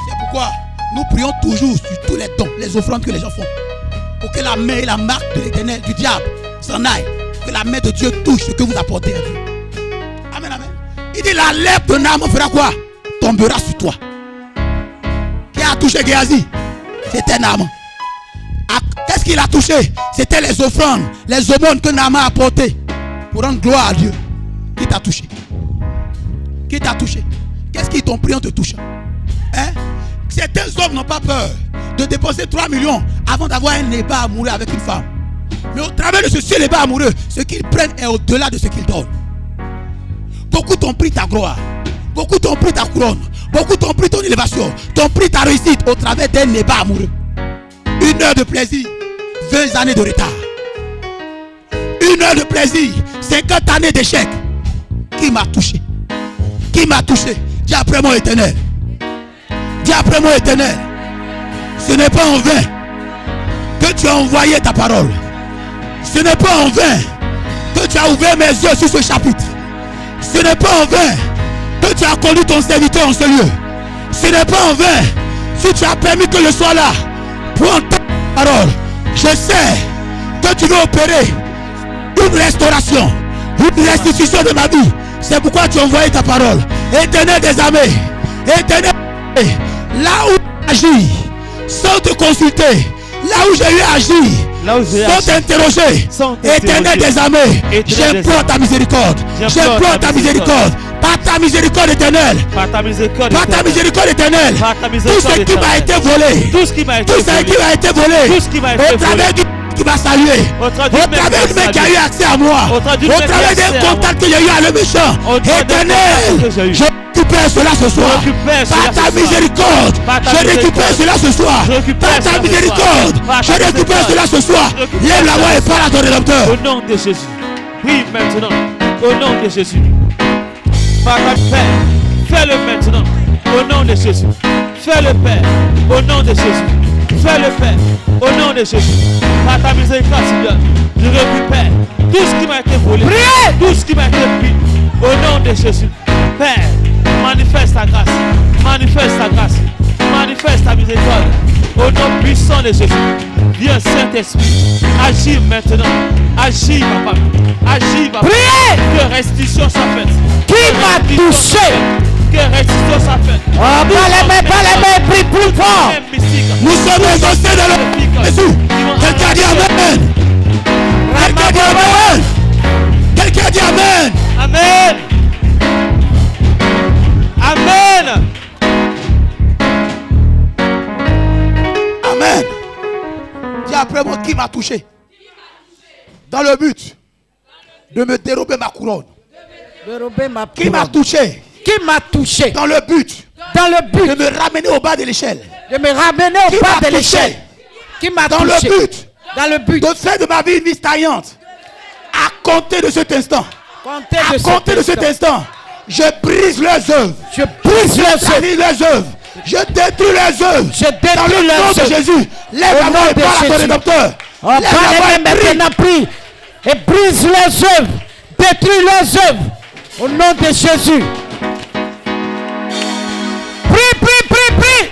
C'est pourquoi nous prions toujours sur tous les dons, les offrandes que les gens font. Pour que la main et la marque de l'Éternel, du diable, s'en aille. Que la main de Dieu touche ce que vous apportez à Dieu. Amen, amen. Il dit, la lèpre de Naaman fera quoi? Tombera sur toi. Qui a touché Géasi? C'était Naaman. Qu'est-ce qu'il a touché? C'était les offrandes, les aumônes que Naaman a apportées pour rendre gloire à Dieu. Qui t'a touché? Qui t'a touché? Qu'est-ce qu'ils t'ont pris en te touchant? Hein? Certains hommes n'ont pas peur de dépenser 3 millions avant d'avoir un ébat amoureux avec une femme. Mais au travers de ce ciel ébat amoureux, ce qu'ils prennent est au-delà de ce qu'ils donnent. Beaucoup t'ont pris ta gloire. Beaucoup t'ont pris ta couronne. Beaucoup t'ont pris ton élévation. T'ont pris ta réussite au travers d'un ébat amoureux. 1 heure de plaisir, 20 années de retard. 1 heure de plaisir, 50 années d'échec. Qui m'a touché? Qui m'a touché? Dis après mon Éternel. Dis après mon Éternel. Ce n'est pas en vain que tu as envoyé ta parole. Ce n'est pas en vain que tu as ouvert mes yeux sur ce chapitre. Ce n'est pas en vain que tu as conduit ton serviteur en ce lieu. Ce n'est pas en vain si tu as permis que je sois là pour entendre ta parole. Je sais que tu veux opérer une restauration, une restitution de ma vie. C'est pourquoi tu as envoyé ta parole. Éternel des armées, Éternel, là où tu agis sans te consulter, là où j'ai eu à agir sans t'interroger, Éternel des armées, j'implore ta miséricorde. J'implore ta miséricorde. Par ta miséricorde éternelle. Par ta miséricorde éternelle. Tout ce qui m'a été volé. Tout ce qui m'a été volé. Au travers du qui m'a salué. Au travers du mec qui a eu accès à moi. Au travers des contacts que j'ai eu à le méchant. Éternel, je récupère cela ce soir. Par ta miséricorde, je récupère cela ce soir. Par ta miséricorde, je récupère cela ce soir. Lève la voix et parle à ton rédempteur. Au nom de Jésus. Oui, maintenant. Au nom de Jésus. Par ta Père, fais-le maintenant. Au nom de Jésus. Fais-le Père. Au nom de Jésus. Fais-le Père. Au nom de Jésus. Par ta miséricorde, Seigneur, je récupère tout ce qui m'a été volé. Priez. Tout ce qui m'a été pris. Au nom de Jésus. Père, manifeste ta grâce. Manifeste ta grâce. Manifeste ta miséricorde. Au nom puissant de Jésus. Viens Saint-Esprit. Agis maintenant. Agis, papa. Agis, papa. Priez. Que restitution soit faite. Qui m'a touché? Que restitution soit faite. Oh, pas les mains, prie pour le fort. Nous sommes exaucés dans le Jésus. Quelqu'un dit Amen. Quelqu'un dit Amen. Quelqu'un dit Amen. Amen. Amen. Amen. Dis après moi qui m'a touché. Dans le but de me dérober ma couronne. Qui m'a touché. Qui m'a touché? Dans le but de me ramener au bas de l'échelle. De me ramener au bas de l'échelle. Qui m'a touché. Dans le but de faire de ma vie une vie stagnante. À compter de cet instant. À compter de cet instant, je brise leurs œuvres. Je brise leurs œuvres. Leurs œuvres. Je détruis leurs œuvres. Je détruis dans le nom de Jésus. Lève la voix et parle à ton rédempteur. Parle maintenant, prie. Et brise leurs œuvres. Détruis leurs œuvres. Au nom de Jésus. Prie, prie, prie, prie.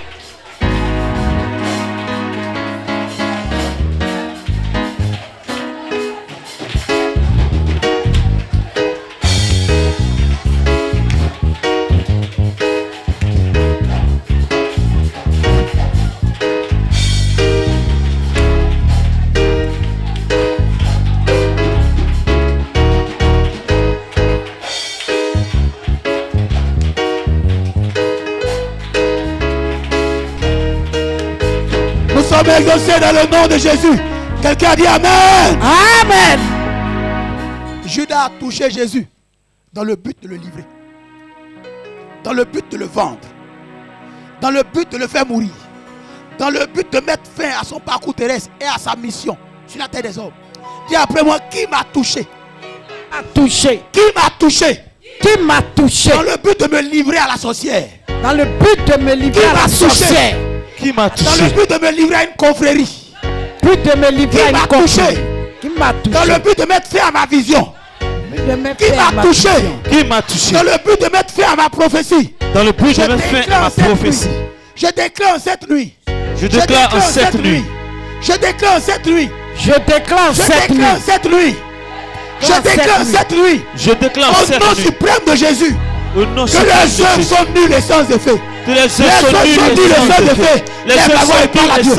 Sommes exaucés dans le nom de Jésus. Quelqu'un dit Amen. Amen. Judas a touché Jésus dans le but de le livrer, dans le but de le vendre, dans le but de le faire mourir, dans le but de mettre fin à son parcours terrestre et à sa mission sur la terre des hommes. Dis après moi, qui m'a touché? Touché. Qui m'a touché? Qui m'a touché? Dans le but de me livrer à la sorcière. Dans le but de me livrer à la sorcière. Qui m'a touché? Dans le but de me livrer à une confrérie. But de me livrer à une confrérie. Qui m'a touché? Dans le but de mettre fin à ma vision. Qui m'a touché? Qui m'a touché? Dans le but de mettre fin à ma prophétie. Dans le but de mettre fin à ma prophétie. Je déclare en cette nuit. Je déclare en cette nuit. Je déclare en cette nuit. Je déclare en cette nuit. Je déclare en cette nuit. Je déclare en cette nuit. Au nom suprême de Jésus. Au nom que les œuvres sont nulles et sans effet. Que les œuvres sont nulles et sans effet. Lève la voix et parle à Dieu.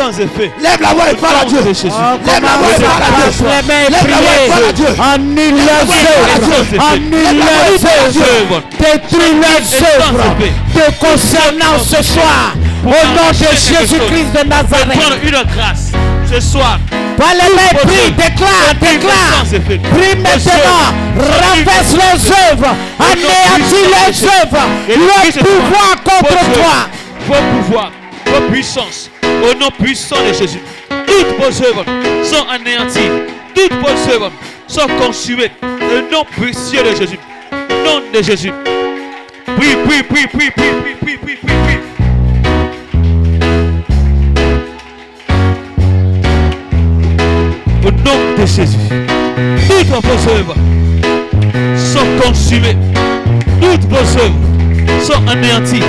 Lève la voix et parle à Dieu. Lève la voix et parle à Dieu. Lève la voix et parle à Dieu. Annule leurs œuvres. Annule leurs œuvres. Détruis leurs œuvres. Te concernant ce soir. Au nom de Jésus-Christ de Nazareth. Prendre une grâce ce soir. Prie, déclare. Prie maintenant. Renverse les œuvres. Anéantis les œuvres. Le pouvoir contre toi. Vos pouvoirs, vos puissances, au nom puissant de Jésus. Toutes vos œuvres sont anéanties. Toutes vos œuvres sont consumées. Le nom précieux de Jésus. Au nom de Jésus. Prie. Au nom de Jésus, toutes vos œuvres sont consumées. Toutes vos œuvres sont anéanties.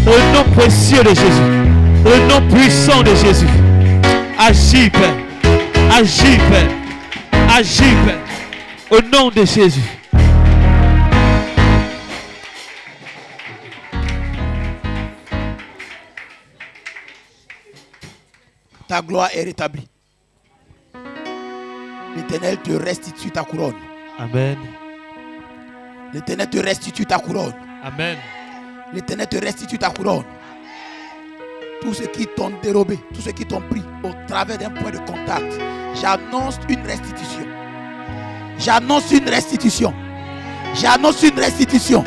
Au nom précieux de Jésus. Au nom puissant de Jésus. Agis, Père. Agis, Père. Agis, Père. Au nom de Jésus. Ta gloire est rétablie. L'Éternel te restitue ta couronne. Amen. L'Éternel te restitue ta couronne. Amen. L'Éternel te restitue ta couronne. Tous ceux qui t'ont dérobé, tous ceux qui t'ont pris au travers d'un point de contact, j'annonce une restitution. J'annonce une restitution. J'annonce une restitution.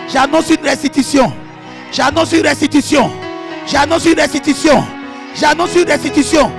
J'annonce une restitution. J'annonce une restitution. J'annonce une restitution. J'annonce une restitution.